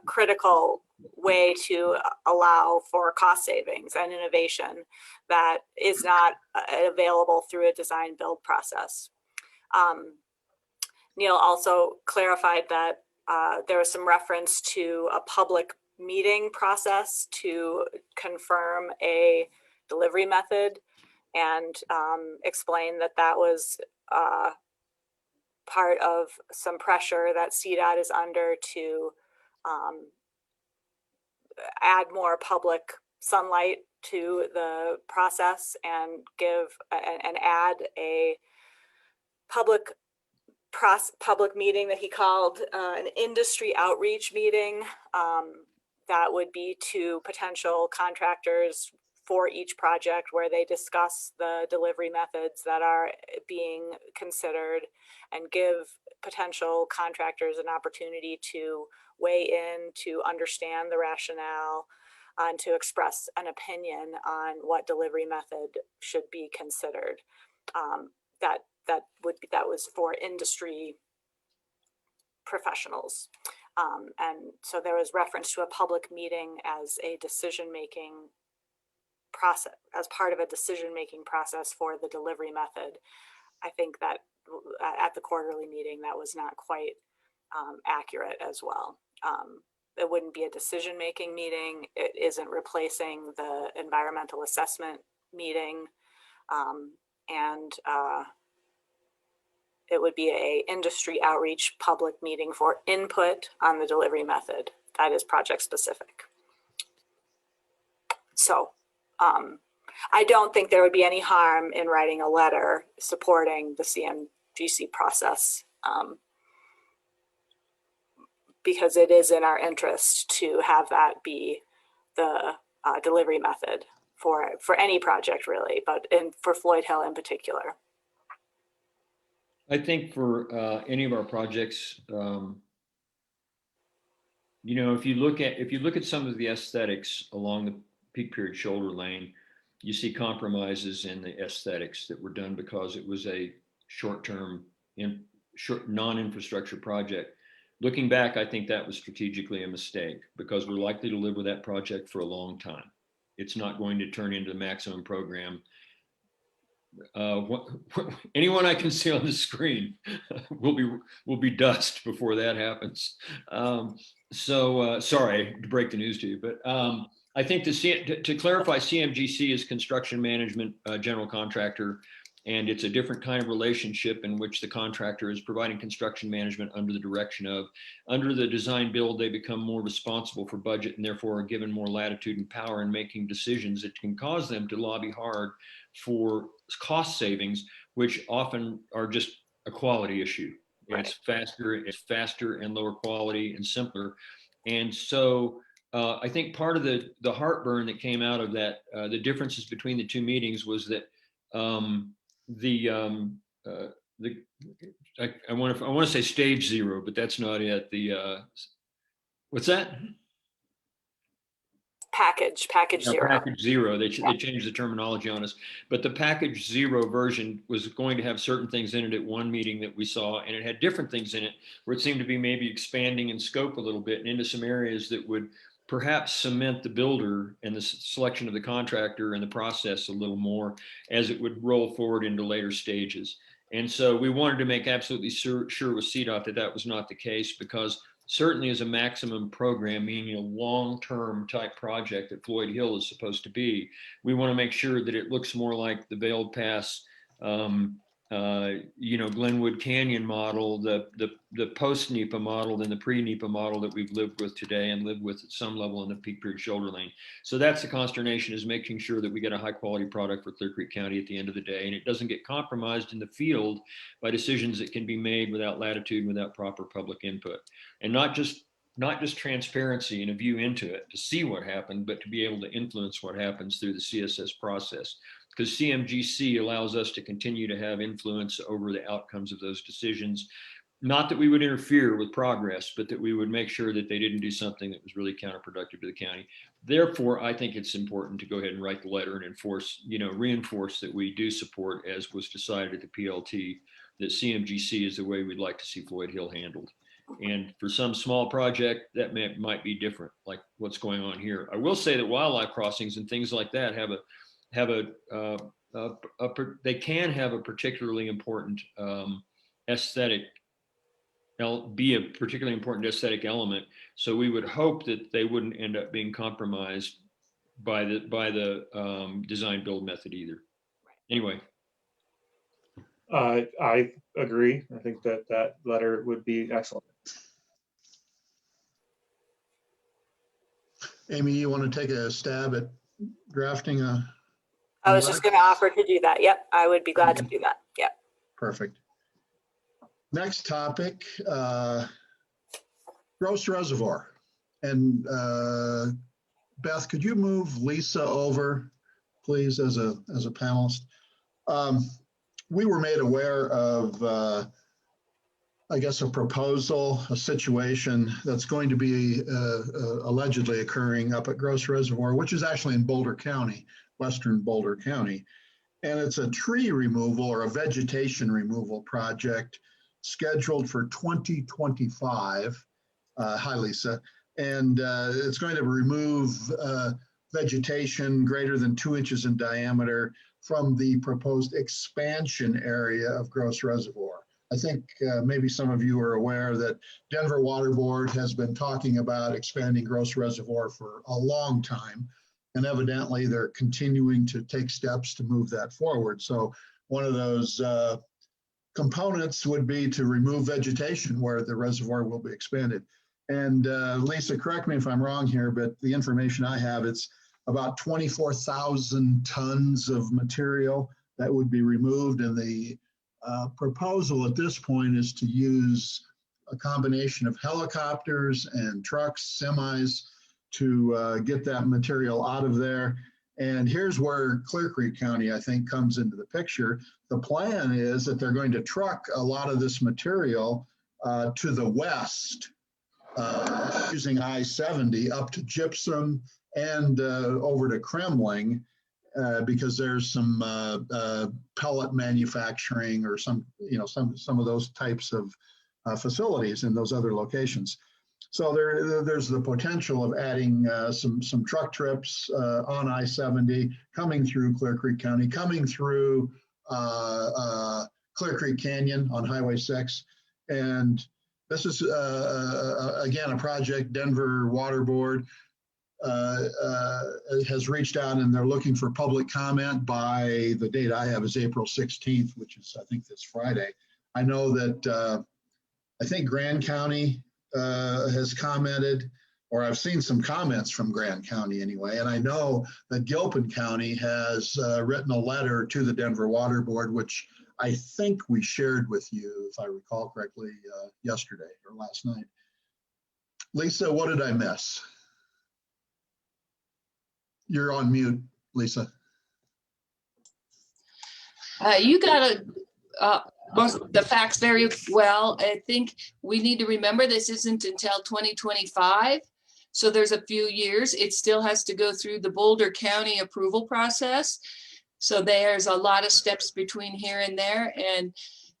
critical way to allow for cost savings and innovation that is not available through a design build process. Neil also clarified that there was some reference to a public meeting process to confirm a delivery method, and explain that was part of some pressure that CDOT is under to add more public sunlight to the process and add a public meeting that he called an industry outreach meeting that would be to potential contractors for each project, where they discuss the delivery methods that are being considered and give potential contractors an opportunity to weigh in, to understand the rationale, and to express an opinion on what delivery method should be considered. That was for industry professionals. And so there was reference to a public meeting as a decision-making process, as part of a decision-making process for the delivery method. I think that at the quarterly meeting, that was not quite accurate as well. It wouldn't be a decision-making meeting. It isn't replacing the environmental assessment meeting. It would be a industry outreach public meeting for input on the delivery method. That is project specific. So I don't think there would be any harm in writing a letter supporting the CMGC process, because it is in our interest to have that be the delivery method for any project, really, but for Floyd Hill in particular. I think for any of our projects, if you look at some of the aesthetics along the peak period shoulder lane, you see compromises in the aesthetics that were done because it was a short-term, non-infrastructure project. Looking back, I think that was strategically a mistake because we're likely to live with that project for a long time. It's not going to turn into the maximum program. Anyone I can see on the screen will be dust before that happens. Sorry to break the news to you, but I think to clarify, CMGC is construction management general contractor, and it's a different kind of relationship in which the contractor is providing construction management under the direction of. Under the design build, they become more responsible for budget and therefore are given more latitude and power in making decisions that can cause them to lobby hard for cost savings, which often are just a quality issue. Right. It's faster and lower quality and simpler. And so I think part of the heartburn that came out of that, the differences between the two meetings was that I want to say stage zero, but that's not it. What's that? Package zero. Package zero. They changed the terminology on us, but the package zero version was going to have certain things in it at one meeting that we saw, and it had different things in it where it seemed to be maybe expanding in scope a little bit and into some areas that would perhaps cement the builder and the selection of the contractor and the process a little more as it would roll forward into later stages. And so we wanted to make absolutely sure with CDOT that that was not the case, because certainly as a maximum program, meaning a long-term type project that Floyd Hill is supposed to be, we want to make sure that it looks more like the Veiled Pass, Glenwood Canyon model, the post-NEPA model, than the pre-NEPA model that we've lived with today and lived with at some level in the peak period shoulder lane. So that's the consternation, is making sure that we get a high quality product for Clear Creek County at the end of the day, and it doesn't get compromised in the field by decisions that can be made without latitude and without proper public input. And not just transparency and a view into it to see what happened, but to be able to influence what happens through the CSS process. Because CMGC allows us to continue to have influence over the outcomes of those decisions. Not that we would interfere with progress, but that we would make sure that they didn't do something that was really counterproductive to the county. Therefore, I think it's important to go ahead and write the letter and reinforce that we do support, as was decided at the PLT, that CMGC is the way we'd like to see Floyd Hill handled. And for some small project, that might be different, like what's going on here. I will say that wildlife crossings and things like that they can have a particularly important aesthetic element. So we would hope that they wouldn't end up being compromised by the design build method either. Anyway. I agree. I think that letter would be excellent. Amy, you want to take a stab at drafting a? I was just going to offer to do that. Yep, I would be glad to do that. Yep. Perfect. Next topic, Gross Reservoir. And Beth, could you move Lisa over, please, as a panelist? We were made aware of, I guess, a proposal, a situation that's going to be allegedly occurring up at Gross Reservoir, which is actually in Boulder County, western Boulder County. And it's a tree removal or a vegetation removal project scheduled for 2025. Hi, Lisa. And it's going to remove vegetation greater than 2 inches in diameter from the proposed expansion area of Gross Reservoir. I think maybe some of you are aware that Denver Water Board has been talking about expanding Gross Reservoir for a long time, and evidently they're continuing to take steps to move that forward. So one of those components would be to remove vegetation where the reservoir will be expanded. And Lisa, correct me if I'm wrong here, but the information I have, it's about 24,000 tons of material that would be removed. And the proposal at this point is to use a combination of helicopters and trucks, semis, to get that material out of there. And here's where Clear Creek County, I think, comes into the picture. The plan is that they're going to truck a lot of this material to the west, using I-70 up to Gypsum and over to Kremling. because there's some pellet manufacturing or some of those types of facilities in those other locations. So there's the potential of adding some truck trips on I-70 coming through Clear Creek County, coming through Clear Creek Canyon on Highway 6. And this is, again, a project Denver Water Board has reached out, and they're looking for public comment by the date I have is April 16th, which is, I think, this Friday. I know that I think Grand County has commented, or I've seen some comments from Grand County anyway. And I know that Gilpin County has written a letter to the Denver Water Board, which I think we shared with you, if I recall correctly, yesterday or last night. Lisa, what did I miss? You're on mute, Lisa. You got most of the facts very well. I think we need to remember this isn't until 2025. So there's a few years. It still has to go through the Boulder County approval process. So there's a lot of steps between here and there. And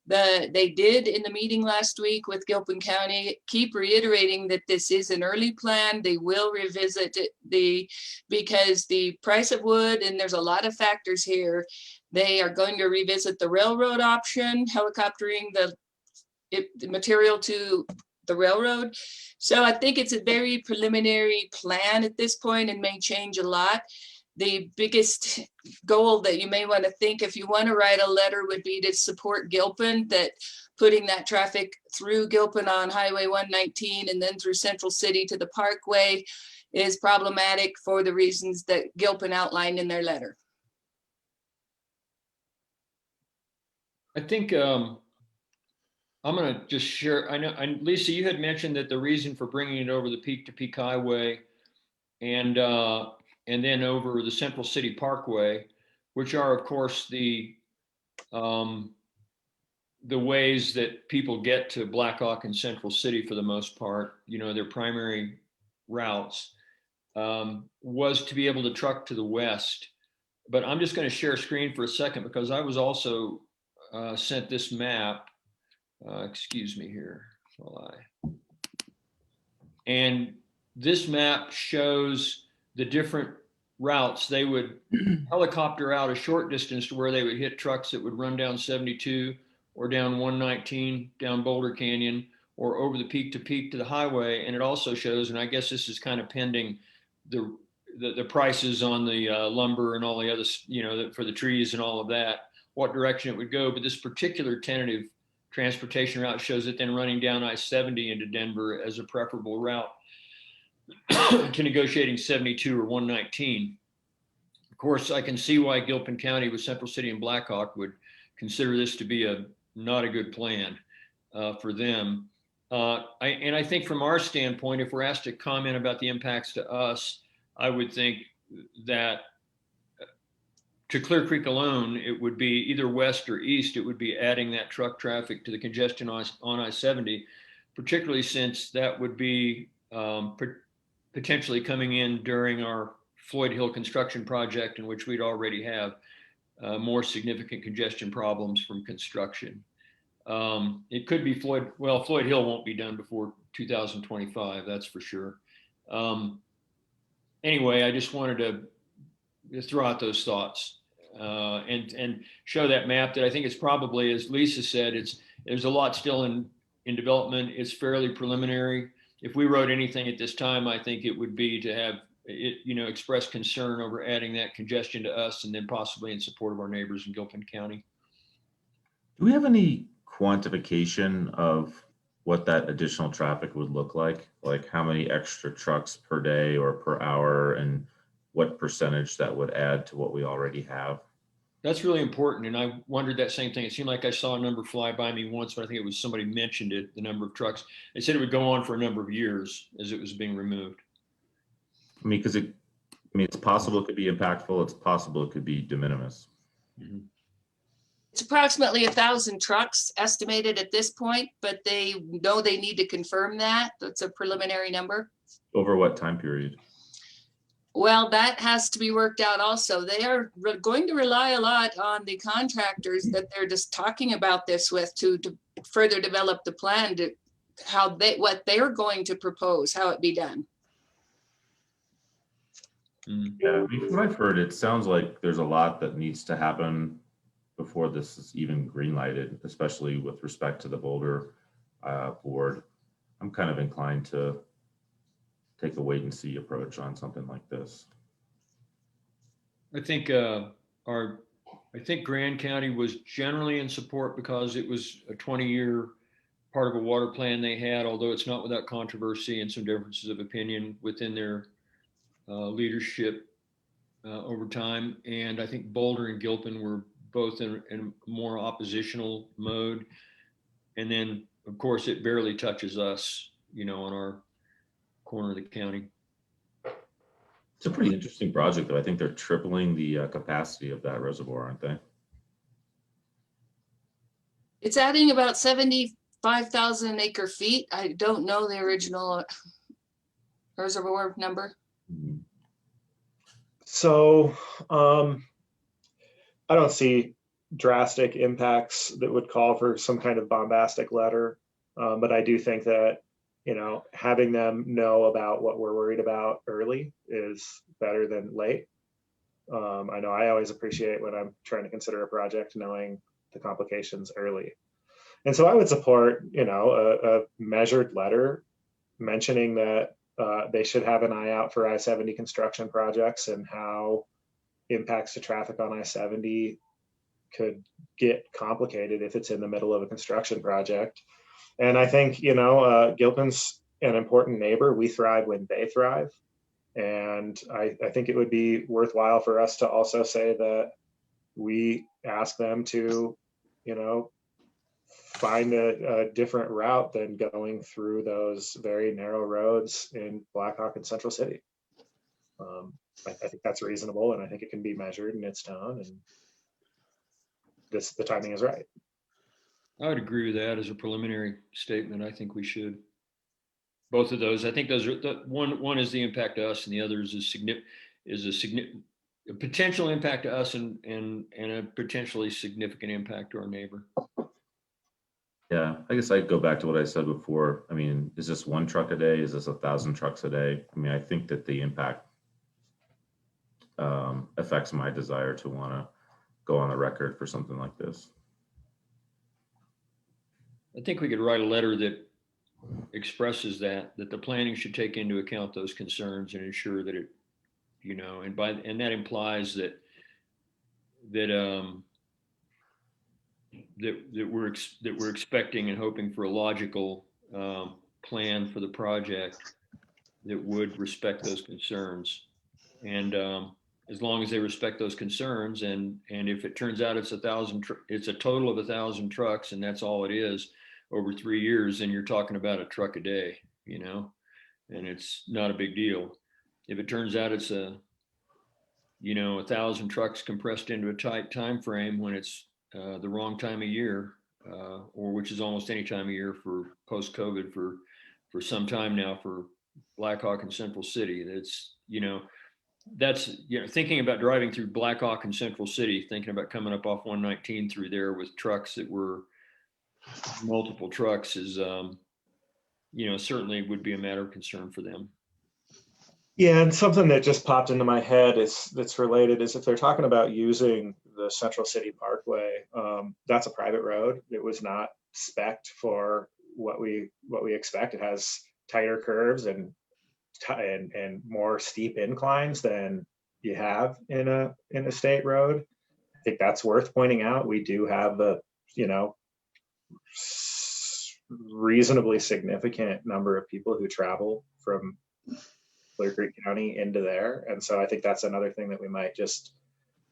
they did in the meeting last week with Gilpin County keep reiterating that this is an early plan. They will revisit it because the price of wood, and there's a lot of factors here. They are going to revisit the railroad option, helicoptering the material to the railroad. So I think it's a very preliminary plan at this point and may change a lot. The biggest goal that you may want to think if you want to write a letter would be to support Gilpin, that putting that traffic through Gilpin on Highway 119 and then through Central City to the Parkway is problematic for the reasons that Gilpin outlined in their letter. I think I'm going to just share. I know, Lisa, you had mentioned that the reason for bringing it over the Peak to Peak Highway and then over the Central City Parkway, which are, of course, the ways that people get to Black Hawk and Central City for the most part, their primary routes, was to be able to truck to the west. But I'm just going to share a screen for a second because I was also sent this map. Excuse me here. And this map shows the different routes. They would helicopter out a short distance to where they would hit trucks that would run down 72 or down 119, down Boulder Canyon, or over the Peak to the highway. And it also shows, and I guess this is kind of pending the prices on the lumber and all the other, for the trees and all of that, what direction it would go. But this particular tentative transportation route shows it then running down I-70 into Denver as a preferable route to negotiating 72 or 119. Of course, I can see why Gilpin County with Central City and Black Hawk would consider this to be not a good plan for them. I think from our standpoint, if we're asked to comment about the impacts to us, I would think that to Clear Creek alone, it would be either west or east. It would be adding that truck traffic to the congestion on I-70, particularly since that would be potentially coming in during our Floyd Hill construction project, in which we'd already have more significant congestion problems from construction. It could be Floyd Hill won't be done before 2025, that's for sure. Anyway, I just wanted to just throw out those thoughts and show that map that I think it's probably, as Lisa said, there's a lot still in development. It's fairly preliminary. If we wrote anything at this time, I think it would be to have it, express concern over adding that congestion to us and then possibly in support of our neighbors in Gilpin County. Do we have any quantification of what that additional traffic would look like? Like how many extra trucks per day or per hour, and what percentage that would add to what we already have? That's really important. And I wondered that same thing. It seemed like I saw a number fly by me once, but I think it was somebody mentioned it, the number of trucks. They said it would go on for a number of years as it was being removed. I mean, because it's possible it could be impactful. It's possible it could be de minimis. Mm-hmm. It's approximately 1,000 trucks estimated at this point, but they know they need to confirm that. That's a preliminary number. Over what time period? Well, that has to be worked out also. They are going to rely a lot on the contractors that they're just talking about this with to further develop the plan to what they're going to propose, how it be done. Yeah, I mean, from what I've heard, it sounds like there's a lot that needs to happen before this is even green lighted, especially with respect to the Boulder board. I'm kind of inclined to take a wait and see approach on something like this. I think Grand County was generally in support because it was a 20-year part of a water plan they had, although it's not without controversy and some differences of opinion within their leadership over time. And I think Boulder and Gilpin were both in a more oppositional mode. And then, of course, it barely touches us, on our corner of the county. It's a pretty interesting project, though. I think they're tripling the capacity of that reservoir, aren't they? It's adding about 75,000 acre feet. I don't know the original reservoir number. Mhm. So I don't see drastic impacts that would call for some kind of bombastic letter. But I do think that, having them know about what we're worried about early is better than late. I know I always appreciate when I'm trying to consider a project knowing the complications early. And so I would support, a measured letter mentioning that they should have an eye out for I-70 construction projects and how impacts to traffic on I-70 could get complicated if it's in the middle of a construction project. And I think, Gilpin's an important neighbor. We thrive when they thrive. And I think it would be worthwhile for us to also say that we ask them to, find a different route than going through those very narrow roads in Blackhawk and Central City. I think that's reasonable, and I think it can be measured in its tone, and the timing is right. I would agree with that as a preliminary statement. I think we should. Both of those. I think those are one is the impact to us, and the other is a potential impact to us and a potentially significant impact to our neighbor. Yeah, I guess I'd go back to what I said before. I mean, is this 1 truck a day? Is this 1,000 trucks a day? I mean, I think that the impact affects my desire to want to go on the record for something like this. I think we could write a letter that expresses that the planning should take into account those concerns and ensure that it, and that implies that we're expecting and hoping for a logical plan for the project that would respect those concerns. And as long as they respect those concerns, and if it turns out it's a total of 1,000 trucks, and that's all it is over 3 years, then you're talking about a truck a day, and it's not a big deal. If it turns out it's 1,000 trucks compressed into a tight time frame when it's the wrong time of year, or which is almost any time of year for post-COVID for some time now for Blackhawk and Central City. That's thinking about driving through Blackhawk and Central City, thinking about coming up off 119 through there with trucks that were multiple trucks is certainly would be a matter of concern for them. Yeah, and something that just popped into my head that's related is if they're talking about using the Central City Parkway, that's a private road. It was not spec'd for what we expect. It has tighter curves and more steep inclines than you have in a state road. I think that's worth pointing out. We do have a reasonably significant number of people who travel from Clear Creek County into there. And so I think that's another thing that we might just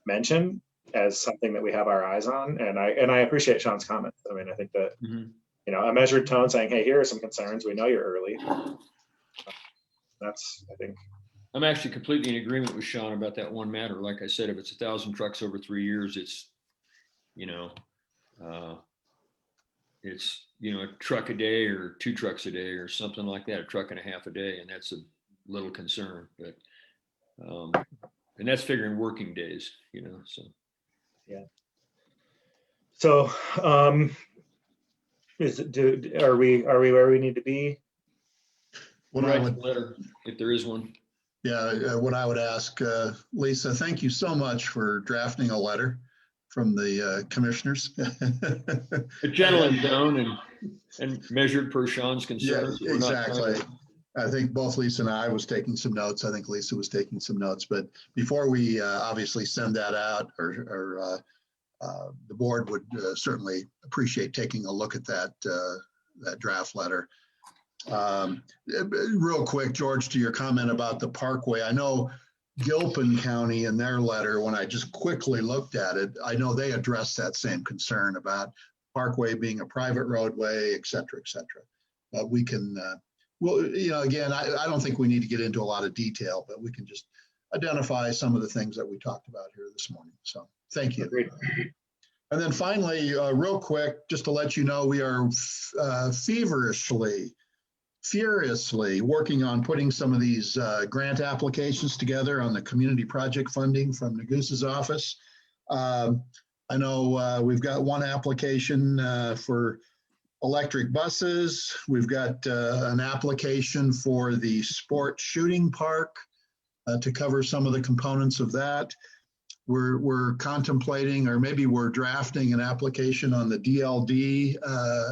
mention as something that we have our eyes on. And I appreciate Sean's comments. I mean, I think that, a measured tone saying, hey, here are some concerns. We know you're early. That's, I think. I'm actually completely in agreement with Sean about that one matter. Like I said, if it's 1,000 trucks over 3 years, it's, a truck a day or 2 trucks a day or something like that, a truck and a half a day. And that's a little concern, but And that's figuring working days, so. So, are we where we need to be? What I Write would, the letter, if there is one. yeah, what I would ask, Lisa, thank you so much for drafting a letter from the commissioners. A gentleman's zone and measured per Sean's Yeah, concerns. We're not trying exactly. to- I think both Lisa and I was taking some notes. I think Lisa was taking some notes, but before we obviously send that out, or the board would certainly appreciate taking a look at that draft letter. Real quick, George, to your comment about the Parkway, I know Gilpin County in their letter, when I just quickly looked at it, I know they addressed that same concern about Parkway being a private roadway, et cetera, et cetera. But we can, well, again, I don't think we need to get into a lot of detail, but we can just identify some of the things that we talked about here this morning. So thank you. Agreed. And then finally, real quick, just to let you know, we are furiously working on putting some of these grant applications together on the community project funding from Nagusa's office. I know we've got one application for electric buses. We've got an application for the sports shooting park to cover some of the components of that. We're contemplating, or maybe we're drafting an application on the DLD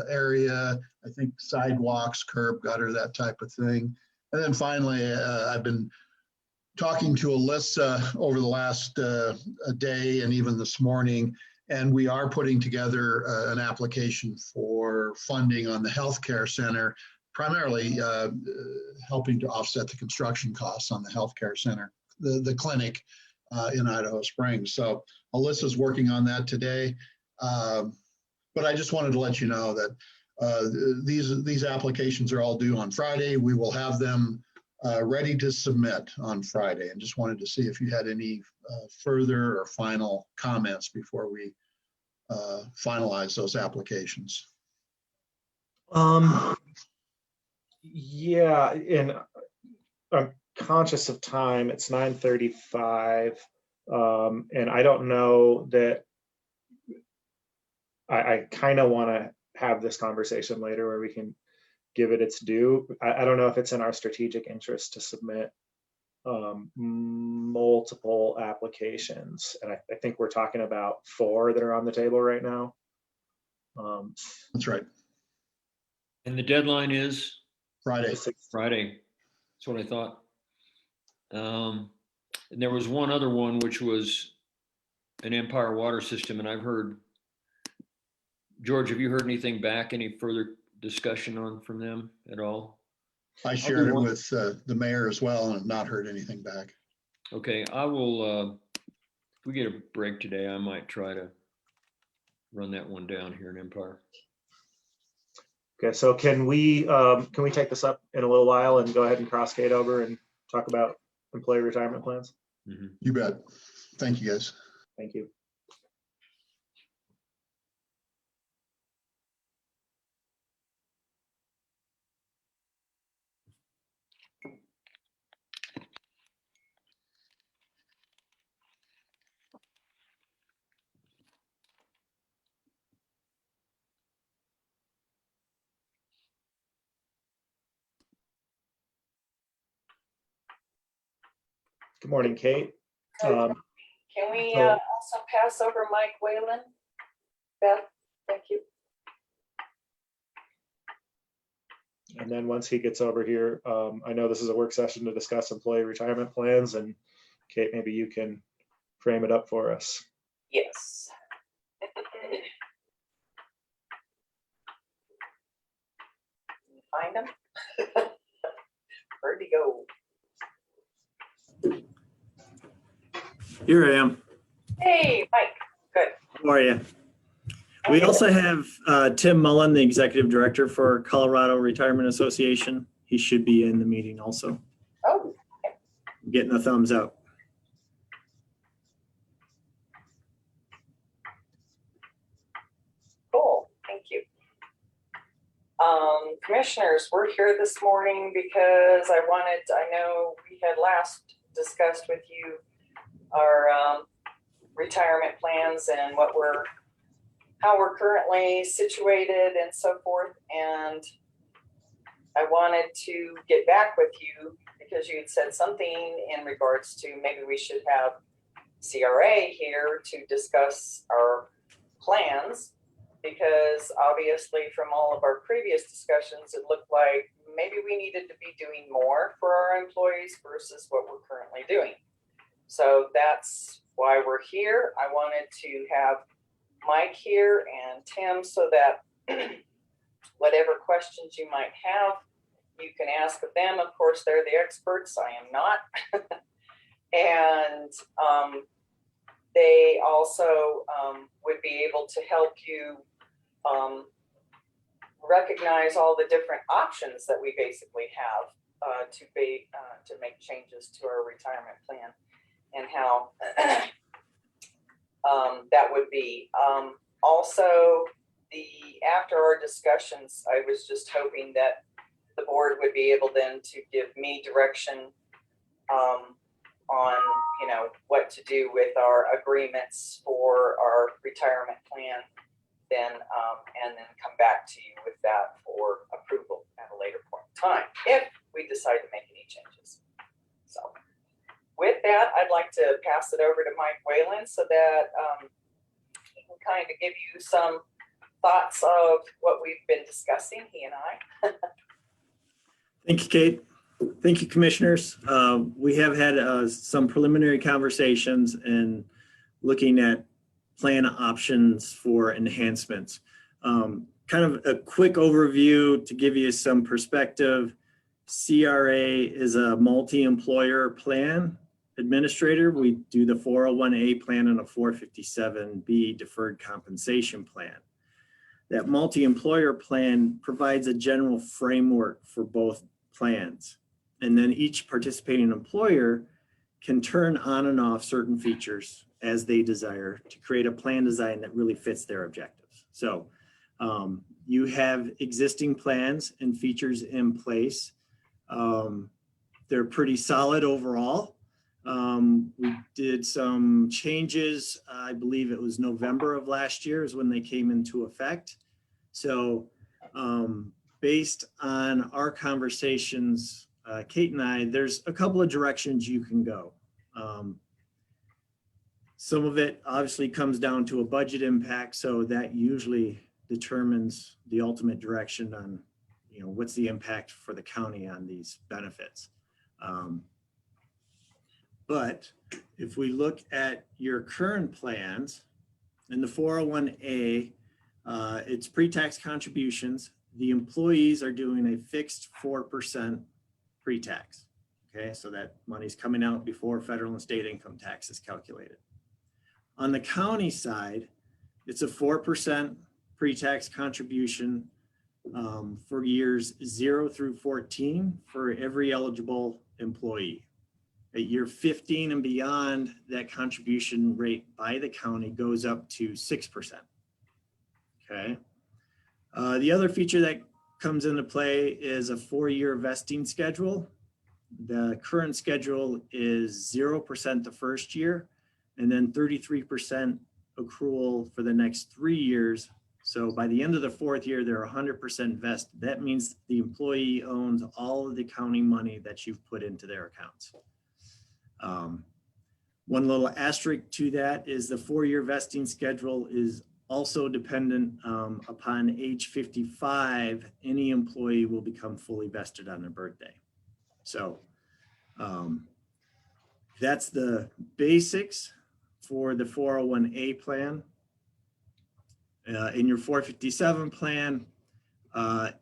area. I think sidewalks, curb gutter, that type of thing. And then finally, I've been talking to Alyssa over the last day and even this morning, and we are putting together an application for funding on the healthcare center, primarily helping to offset the construction costs on the healthcare center, the clinic in Idaho Springs. So Alyssa's working on that today. But I just wanted to let you know that these applications are all due on Friday. We will have them ready to submit on Friday, and just wanted to see if you had any further or final comments before we finalize those applications. Yeah, and I'm conscious of time. It's 9:35, and I don't know that I kind of want to have this conversation later where we can give it its due. I don't know if it's in our strategic interest to submit multiple applications, and I think we're talking about 4 that are on the table right now. That's right. And the deadline is Friday. Friday. That's what I thought. And there was one other one, which was an Empire water system, and I've heard, George, have you heard anything back? Any further discussion from them at all? I shared it with the mayor as well and have not heard anything back. Okay, I will, if we get a break today, I might try to run that one down here in Empire. Okay, so can we take this up in a little while and go ahead and cascade over and talk about employee retirement plans? Mm-hmm. You bet. Thank you, guys. Thank you. Good morning, Kate. Can we also pass over Mike Whalen? Beth, thank you. And then once he gets over here, I know this is a work session to discuss employee retirement plans, and Kate, maybe you can frame it up for us. Yes. Find him. Where'd he go? Here I am. Hey, Mike. Good. How are you? We also have Tim Mullen, the Executive Director for Colorado Retirement Association. He should be in the meeting also. Oh, okay. Getting a thumbs up. Cool. Thank you. Commissioners, we're here this morning because I know we had last discussed with you our retirement plans and how we're currently situated and so forth. And I wanted to get back with you because you had said something in regards to maybe we should have CRA here to discuss our plans, because obviously from all of our previous discussions, it looked like maybe we needed to be doing more for our employees versus what we're currently doing. So that's why we're here. I wanted to have Mike here and Tim so that whatever questions you might have, you can ask of them. Of course, they're the experts. I am not. And they also would be able to help you recognize all the different options that we basically have to make changes to our retirement plan and how that would be. Also, after our discussions, I was just hoping that the board would be able then to give me direction on what to do with our agreements for our retirement plan, and then come back to you with that for approval at a later point in time if we decide to make any changes. So with that, I'd like to pass it over to Mike Whalen so that he can kind of give you some thoughts of what we've been discussing, he and I. Thank you, Kate. Thank you, commissioners. We have had some preliminary conversations and looking at plan options for enhancements. Kind of a quick overview to give you some perspective. CRA is a multi-employer plan administrator. We do the 401A plan and a 457B deferred compensation plan. That multi-employer plan provides a general framework for both plans. And then each participating employer can turn on and off certain features as they desire to create a plan design that really fits their objectives. So you have existing plans and features in place. They're pretty solid overall. We did some changes. I believe it was November of last year is when they came into effect. So based on our conversations, Kate and I, there's a couple of directions you can go. Some of it obviously comes down to a budget impact. So that usually determines the ultimate direction on, what's the impact for the county on these benefits. But if we look at your current plans in the 401A, it's pre-tax contributions. The employees are doing a fixed 4% pre-tax. Okay, so that money's coming out before federal and state income tax is calculated. On the county side, it's a 4% pre-tax contribution for years 0 through 14 for every eligible employee. At year 15 and beyond, that contribution rate by the county goes up to 6%. Okay. The other feature that comes into play is a 4-year vesting schedule. The current schedule is 0% the first year, and then 33% accrual for the next 3 years. So by the end of the 4th year, they're 100% vested. That means the employee owns all of the county money that you've put into their accounts. One little asterisk to that is the 4-year vesting schedule is also dependent upon age 55. Any employee will become fully vested on their birthday. So that's the basics for the 401A plan. In your 457 plan,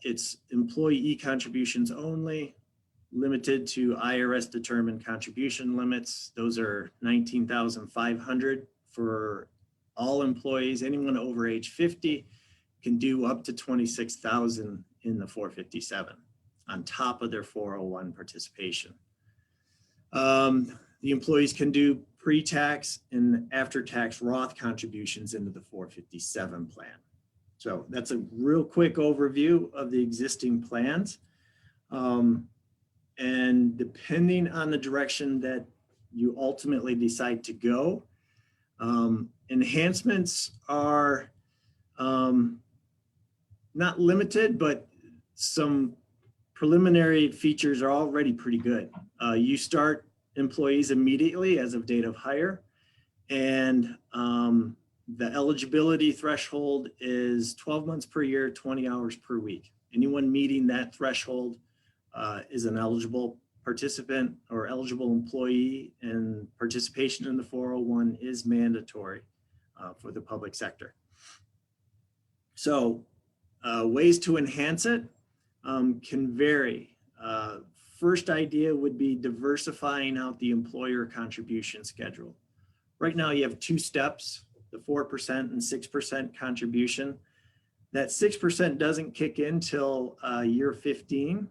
it's employee contributions only, limited to IRS determined contribution limits. Those are $19,500 for all employees. Anyone over age 50 can do up to $26,000 in the 457 on top of their 401 participation. The employees can do pre-tax and after-tax Roth contributions into the 457 plan. So that's a real quick overview of the existing plans. And depending on the direction that you ultimately decide to go. Enhancements are not limited, but some preliminary features are already pretty good. You start employees immediately as of date of hire, and the eligibility threshold is 12 months per year, 20 hours per week. Anyone meeting that threshold is an eligible participant or eligible employee, and participation in the 401 is mandatory for the public sector. So ways to enhance it can vary. First idea would be diversifying out the employer contribution schedule. Right now you have two steps, the 4% and 6% contribution. That 6% doesn't kick in till year 15.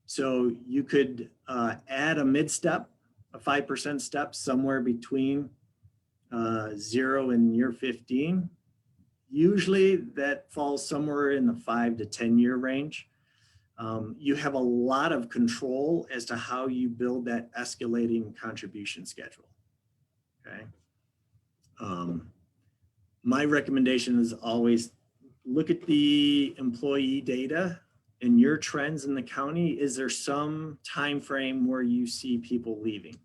So you could add a mid-step, a 5% step somewhere between 0 and year 15. Usually that falls somewhere in the 5 to 10 year range. You have a lot of control as to how you build that escalating contribution schedule. Okay. My recommendation is always look at the employee data and your trends in the county. Is there some time frame where you see people leaving?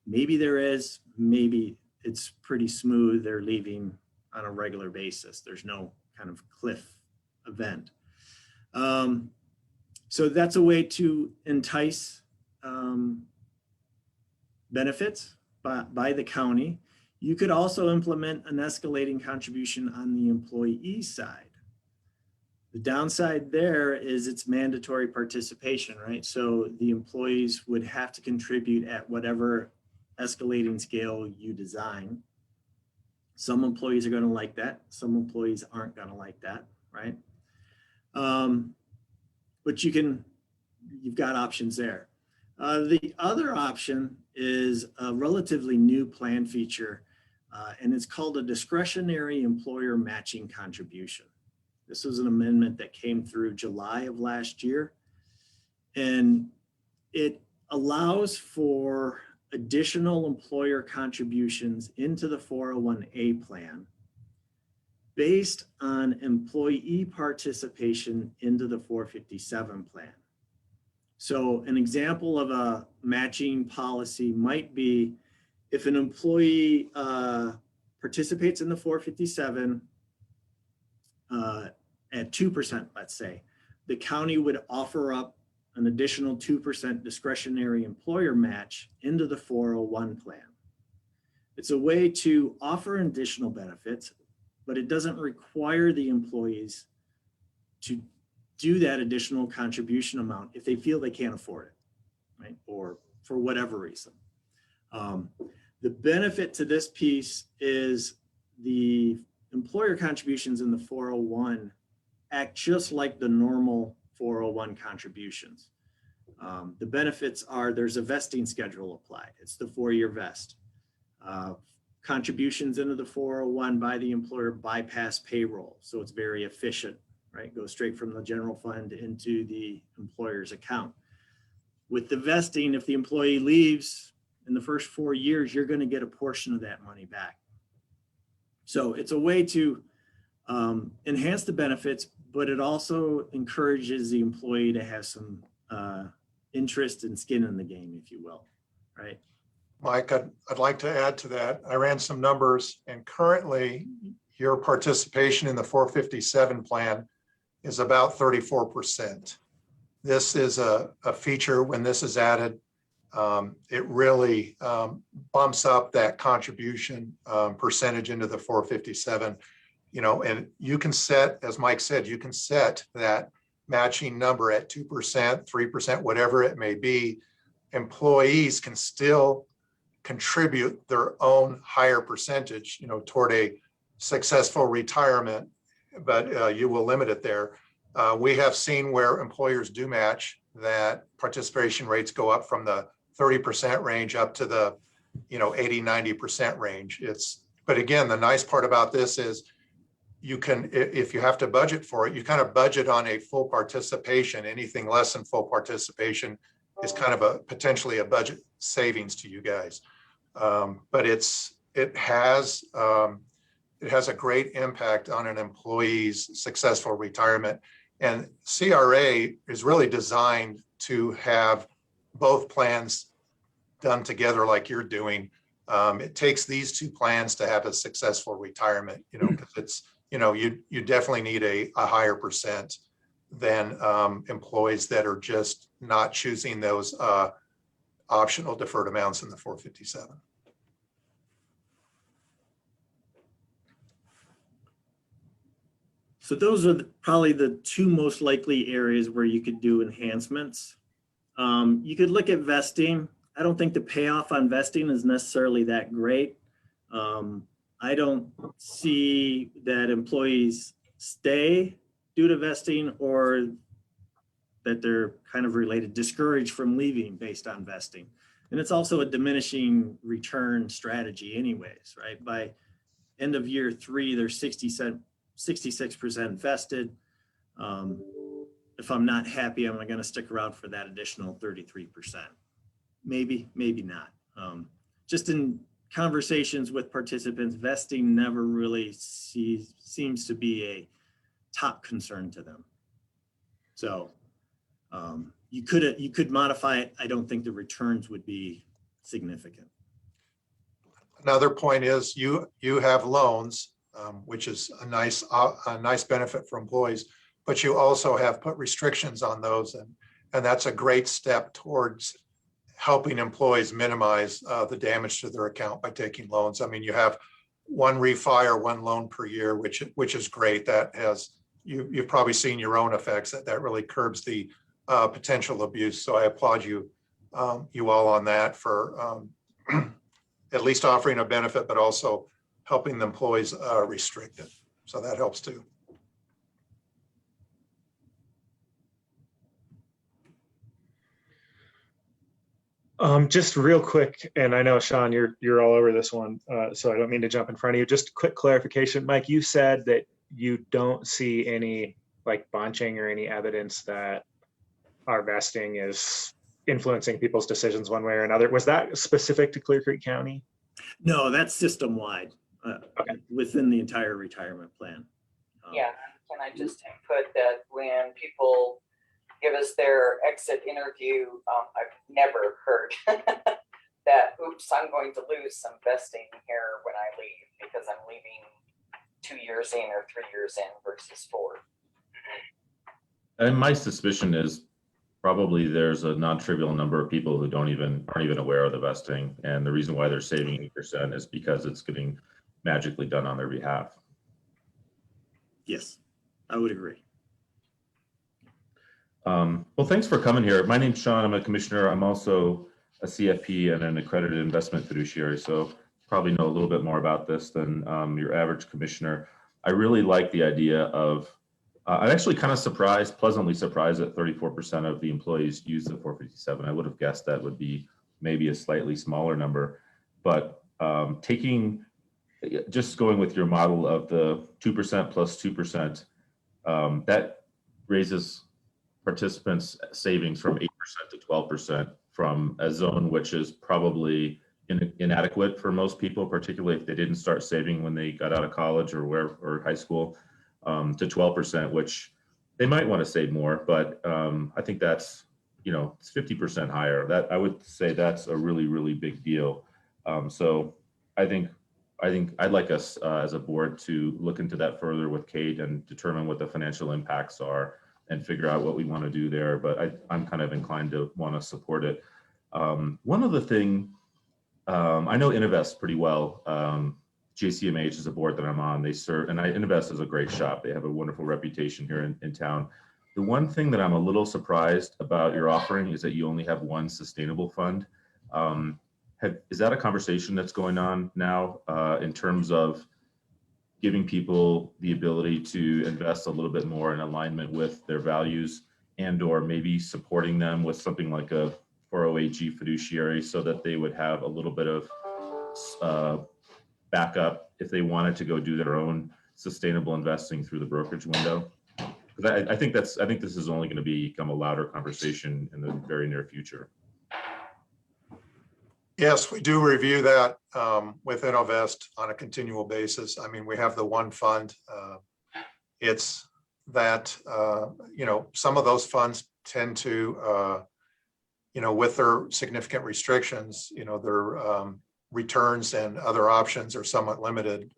Maybe there is, maybe it's pretty smooth. They're leaving on a regular basis. There's no kind of cliff event. So that's a way to entice benefits by the county. You could also implement an escalating contribution on the employee side. The downside there is it's mandatory participation, right? So the employees would have to contribute at whatever escalating scale you design. Some employees are going to like that. Some employees aren't going to like that, right? But you've got options there. The other option is a relatively new plan feature, and it's called a discretionary employer matching contribution. This was an amendment that came through July of last year, and it allows for additional employer contributions into the 401A plan based on employee participation into the 457 plan. So an example of a matching policy might be if an employee participates in the 457 at 2%, let's say, the county would offer up an additional 2% discretionary employer match into the 401 plan. It's a way to offer additional benefits, but it doesn't require the employees to do that additional contribution amount if they feel they can't afford it, right? Or for whatever reason. The benefit to this piece is the employer contributions in the 401 act just like the normal 401 contributions. The benefits are there's a vesting schedule applied. It's the 4-year vest. Contributions into the 401 by the employer bypass payroll. So it's very efficient, right? Goes straight from the general fund into the employer's account. With the vesting, if the employee leaves in the first 4 years, you're going to get a portion of that money back. So it's a way to enhance the benefits, but it also encourages the employee to have some interest and skin in the game, if you will, right? Mike, I'd like to add to that. I ran some numbers, and currently your participation in the 457 plan is about 34%. This is a feature. When this is added, it really bumps up that contribution percentage into the 457. You know, and you can set, as Mike said, you can set that matching number at 2%, 3%, whatever it may be. Employees can still contribute their own higher percentage, you know, toward a successful retirement, but you will limit it there. We have seen where employers do match, that participation rates go up from the 30% range up to the, you know, 80, 90% range. But again, the nice part about this is you can, if you have to budget for it, you kind of budget on a full participation. Anything less than full participation, is kind of a potentially a budget savings to you guys. But it has a great impact on an employee's successful retirement. And CRA is really designed to have both plans done together like you're doing. It takes these two plans to have a successful retirement, because it's, you definitely need a higher percent than employees that are just not choosing those optional deferred amounts in the 457. So those are probably the two most likely areas where you could do enhancements. You could look at vesting. I don't think the payoff on vesting is necessarily that great. I don't see that employees stay due to vesting, or that they're kind of discouraged from leaving based on vesting. And it's also a diminishing return strategy anyways, right? By end of year 3, they're 66% vested. If I'm not happy, am I going to stick around for that additional 33%? Maybe, maybe not. Just in conversations with participants, vesting never really seems to be a top concern to them. So you could modify it. I don't think the returns would be significant. Another point is you have loans, which is a nice benefit for employees, but you also have put restrictions on those, and that's a great step towards helping employees minimize the damage to their account by taking loans. I mean, you have one refi or one loan per year, which is great. That has, you've probably seen your own effects, that really curbs the potential abuse. So I applaud you all on that for at least offering a benefit, but also helping the employees restrict it. So that helps too. Just real quick, and I know Sean, you're all over this one, so I don't mean to jump in front of you. Just quick clarification, Mike. You said that you don't see any bunching or any evidence that our vesting is influencing people's decisions one way or another. Was that specific to Clear Creek County? No, that's system-wide within the entire retirement plan. Yeah, can I just input that when people give us their exit interview, I've never heard that, oops, I'm going to lose some vesting here when I leave because I'm leaving 2 years in or 3 years in versus 4. And my suspicion is probably there's a non-trivial number of people who aren't even aware of the vesting, and the reason why they're saving 8% is because it's getting magically done on their behalf. Yes, I would agree. Well, thanks for coming here. My name's Sean. I'm a commissioner. I'm also a CFP and an accredited investment fiduciary, so probably know a little bit more about this than your average commissioner. I really like the idea of I'm actually kind of pleasantly surprised that 34% of the employees use the 457. I would have guessed that would be maybe a slightly smaller number, but just going with your model of the 2% plus 2%, that raises participants' savings from 8% to 12% from a zone which is probably inadequate for most people, particularly if they didn't start saving when they got out of college or high school. To 12%, which they might want to save more, but I think that's, it's 50% higher. That I would say that's a really, really big deal. So I think I'd like us as a board to look into that further with Kate and determine what the financial impacts are and figure out what we want to do there. But I'm kind of inclined to want to support it. One other thing, I know Innovest pretty well. JCMH is a board that I'm on. They serve, and Innovest is a great shop. They have a wonderful reputation here in town. The one thing that I'm a little surprised about your offering is that you only have one sustainable fund. Is that a conversation that's going on now in terms of giving people the ability to invest a little bit more in alignment with their values, and or maybe supporting them with something like a 408G fiduciary so that they would have a little bit of backup if they wanted to go do their own sustainable investing through the brokerage window? Because Because I think this is only going to become a louder conversation in the very near future. Yes, we do review that with Innovest on a continual basis. I mean, we have the one fund. It's that, some of those funds tend to, with their significant restrictions, their returns and other options are somewhat limited.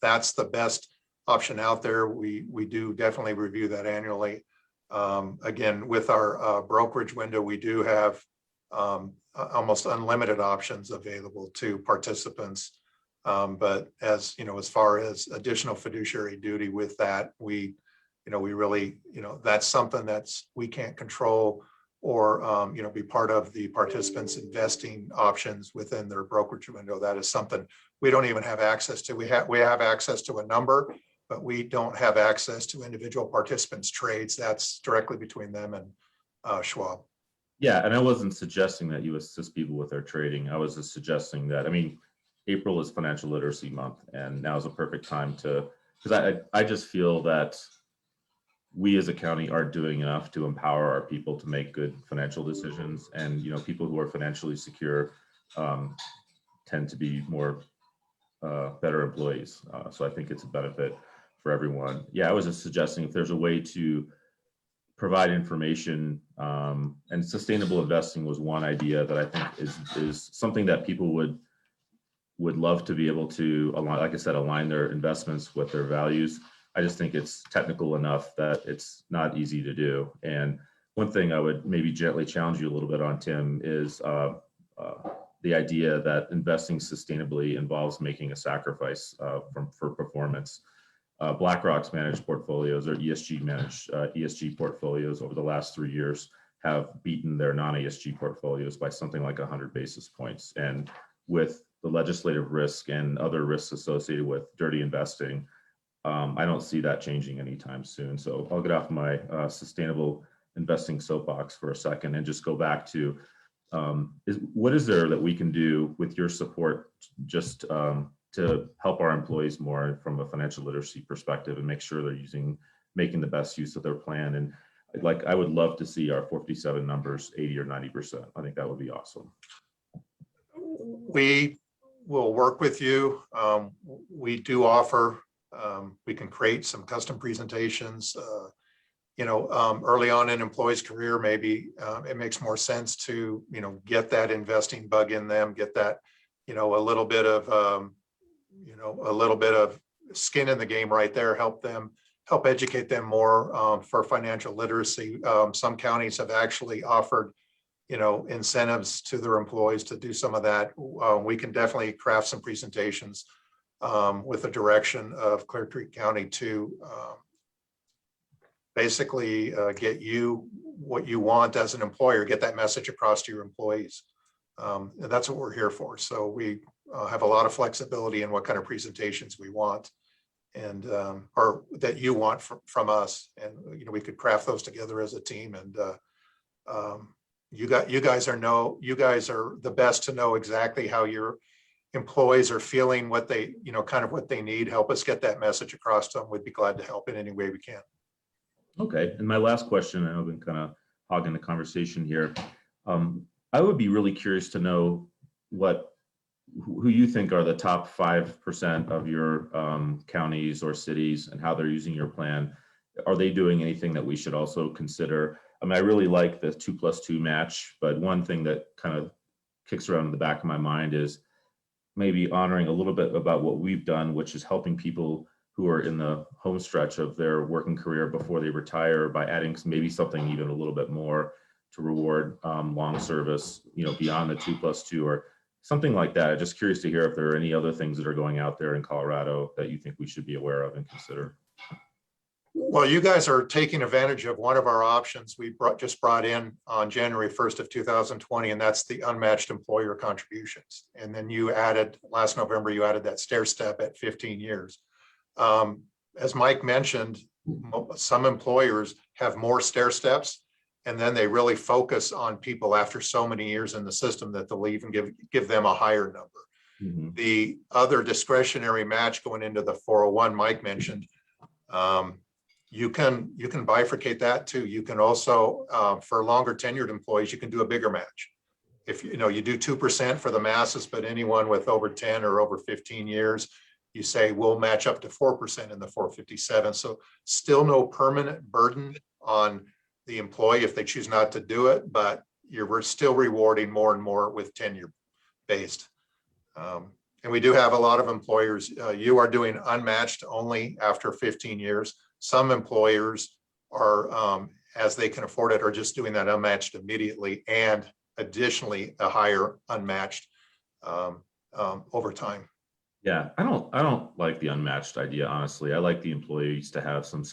That's the best option out there. We do definitely review that annually. Again, with our brokerage window, we do have almost unlimited options available to participants. But as far as additional fiduciary duty with that, we really, that's something we can't control or, be part of the participants' investing options within their brokerage window. That is something we don't even have access to. We have access to a number, but we don't have access to individual participants' trades. That's directly between them and Schwab. Yeah, and I wasn't suggesting that you assist people with their trading. I was just suggesting that, April is Financial Literacy Month, and now is a perfect time because I just feel that we as a county aren't doing enough to empower our people to make good financial decisions. And, people who are financially secure tend to be more better employees. So I think it's a benefit for everyone. Yeah, I was just suggesting if there's a way to provide information, and sustainable investing was one idea that I think is something that people would love to be able to align, like I said, align their investments with their values. I just think it's technical enough that it's not easy to do. And one thing I would maybe gently challenge you a little bit on, Tim, is the idea that investing sustainably involves making a sacrifice for performance. BlackRock's managed portfolios, or ESG managed ESG portfolios over the last 3 years have beaten their non-ESG portfolios by something like 100 basis points. And with the legislative risk and other risks associated with dirty investing, I don't see that changing anytime soon. So I'll get off my sustainable investing soapbox for a second and just go back to what is there that we can do with your support just to help our employees more from a financial literacy perspective and make sure they're making the best use of their plan. And I would love to see our 47 numbers 80 or 90%. I think that would be awesome. We will work with you. We do offer, we can create some custom presentations. Early on in employee's career, maybe it makes more sense to, get that investing bug in them, get that, a little bit of skin in the game right there, help educate them more for financial literacy. Some counties have actually offered, incentives to their employees to do some of that. We can definitely craft some presentations with the direction of Clear Creek County to basically get you what you want as an employer, get that message across to your employees. That's what we're here for. So we have a lot of flexibility in what kind of presentations we want and or that you want from us. And, we could craft those together as a team. And you guys are the best to know exactly how your employees are feeling, what they, kind of what they need. Help us get that message across to them. We'd be glad to help in any way we can. Okay. And my last question, I've been kind of hogging the conversation here. I would be really curious to know who you think are the top 5% of your counties or cities and how they're using your plan. Are they doing anything that we should also consider? I really like the 2+2 match, but one thing that kind of kicks around in the back of my mind is maybe honoring a little bit about what we've done, which is helping people who are in the home stretch of their working career before they retire by adding maybe something even a little bit more to reward long service, beyond the 2+2 or something like that. I'm just curious to hear if there are any other things that are going out there in Colorado that you think we should be aware of and consider. Well, you guys are taking advantage of one of our options we just brought in on January 1st of 2020, and that's the unmatched employer contributions. And then last November, you added that stair step at 15 years. As Mike mentioned, some employers have more stair steps, and then they really focus on people after so many years in the system that they'll even give them a higher number. Mm-hmm. The other discretionary match going into the 401 Mike mentioned, you can bifurcate that too. You can also, for longer tenured employees, you can do a bigger match. If you know you do 2% for the masses, but anyone with over 10 or over 15 years, you say we'll match up to 4% in the 457. So still no permanent burden on the employee if they choose not to do it, but we're still rewarding more and more with tenure based. And we do have a lot of employers. You are doing unmatched only after 15 years. Some employers are, as they can afford it, are just doing that unmatched immediately, and additionally a higher unmatched over time. Yeah, I don't like the unmatched idea, honestly. I like the employees to have some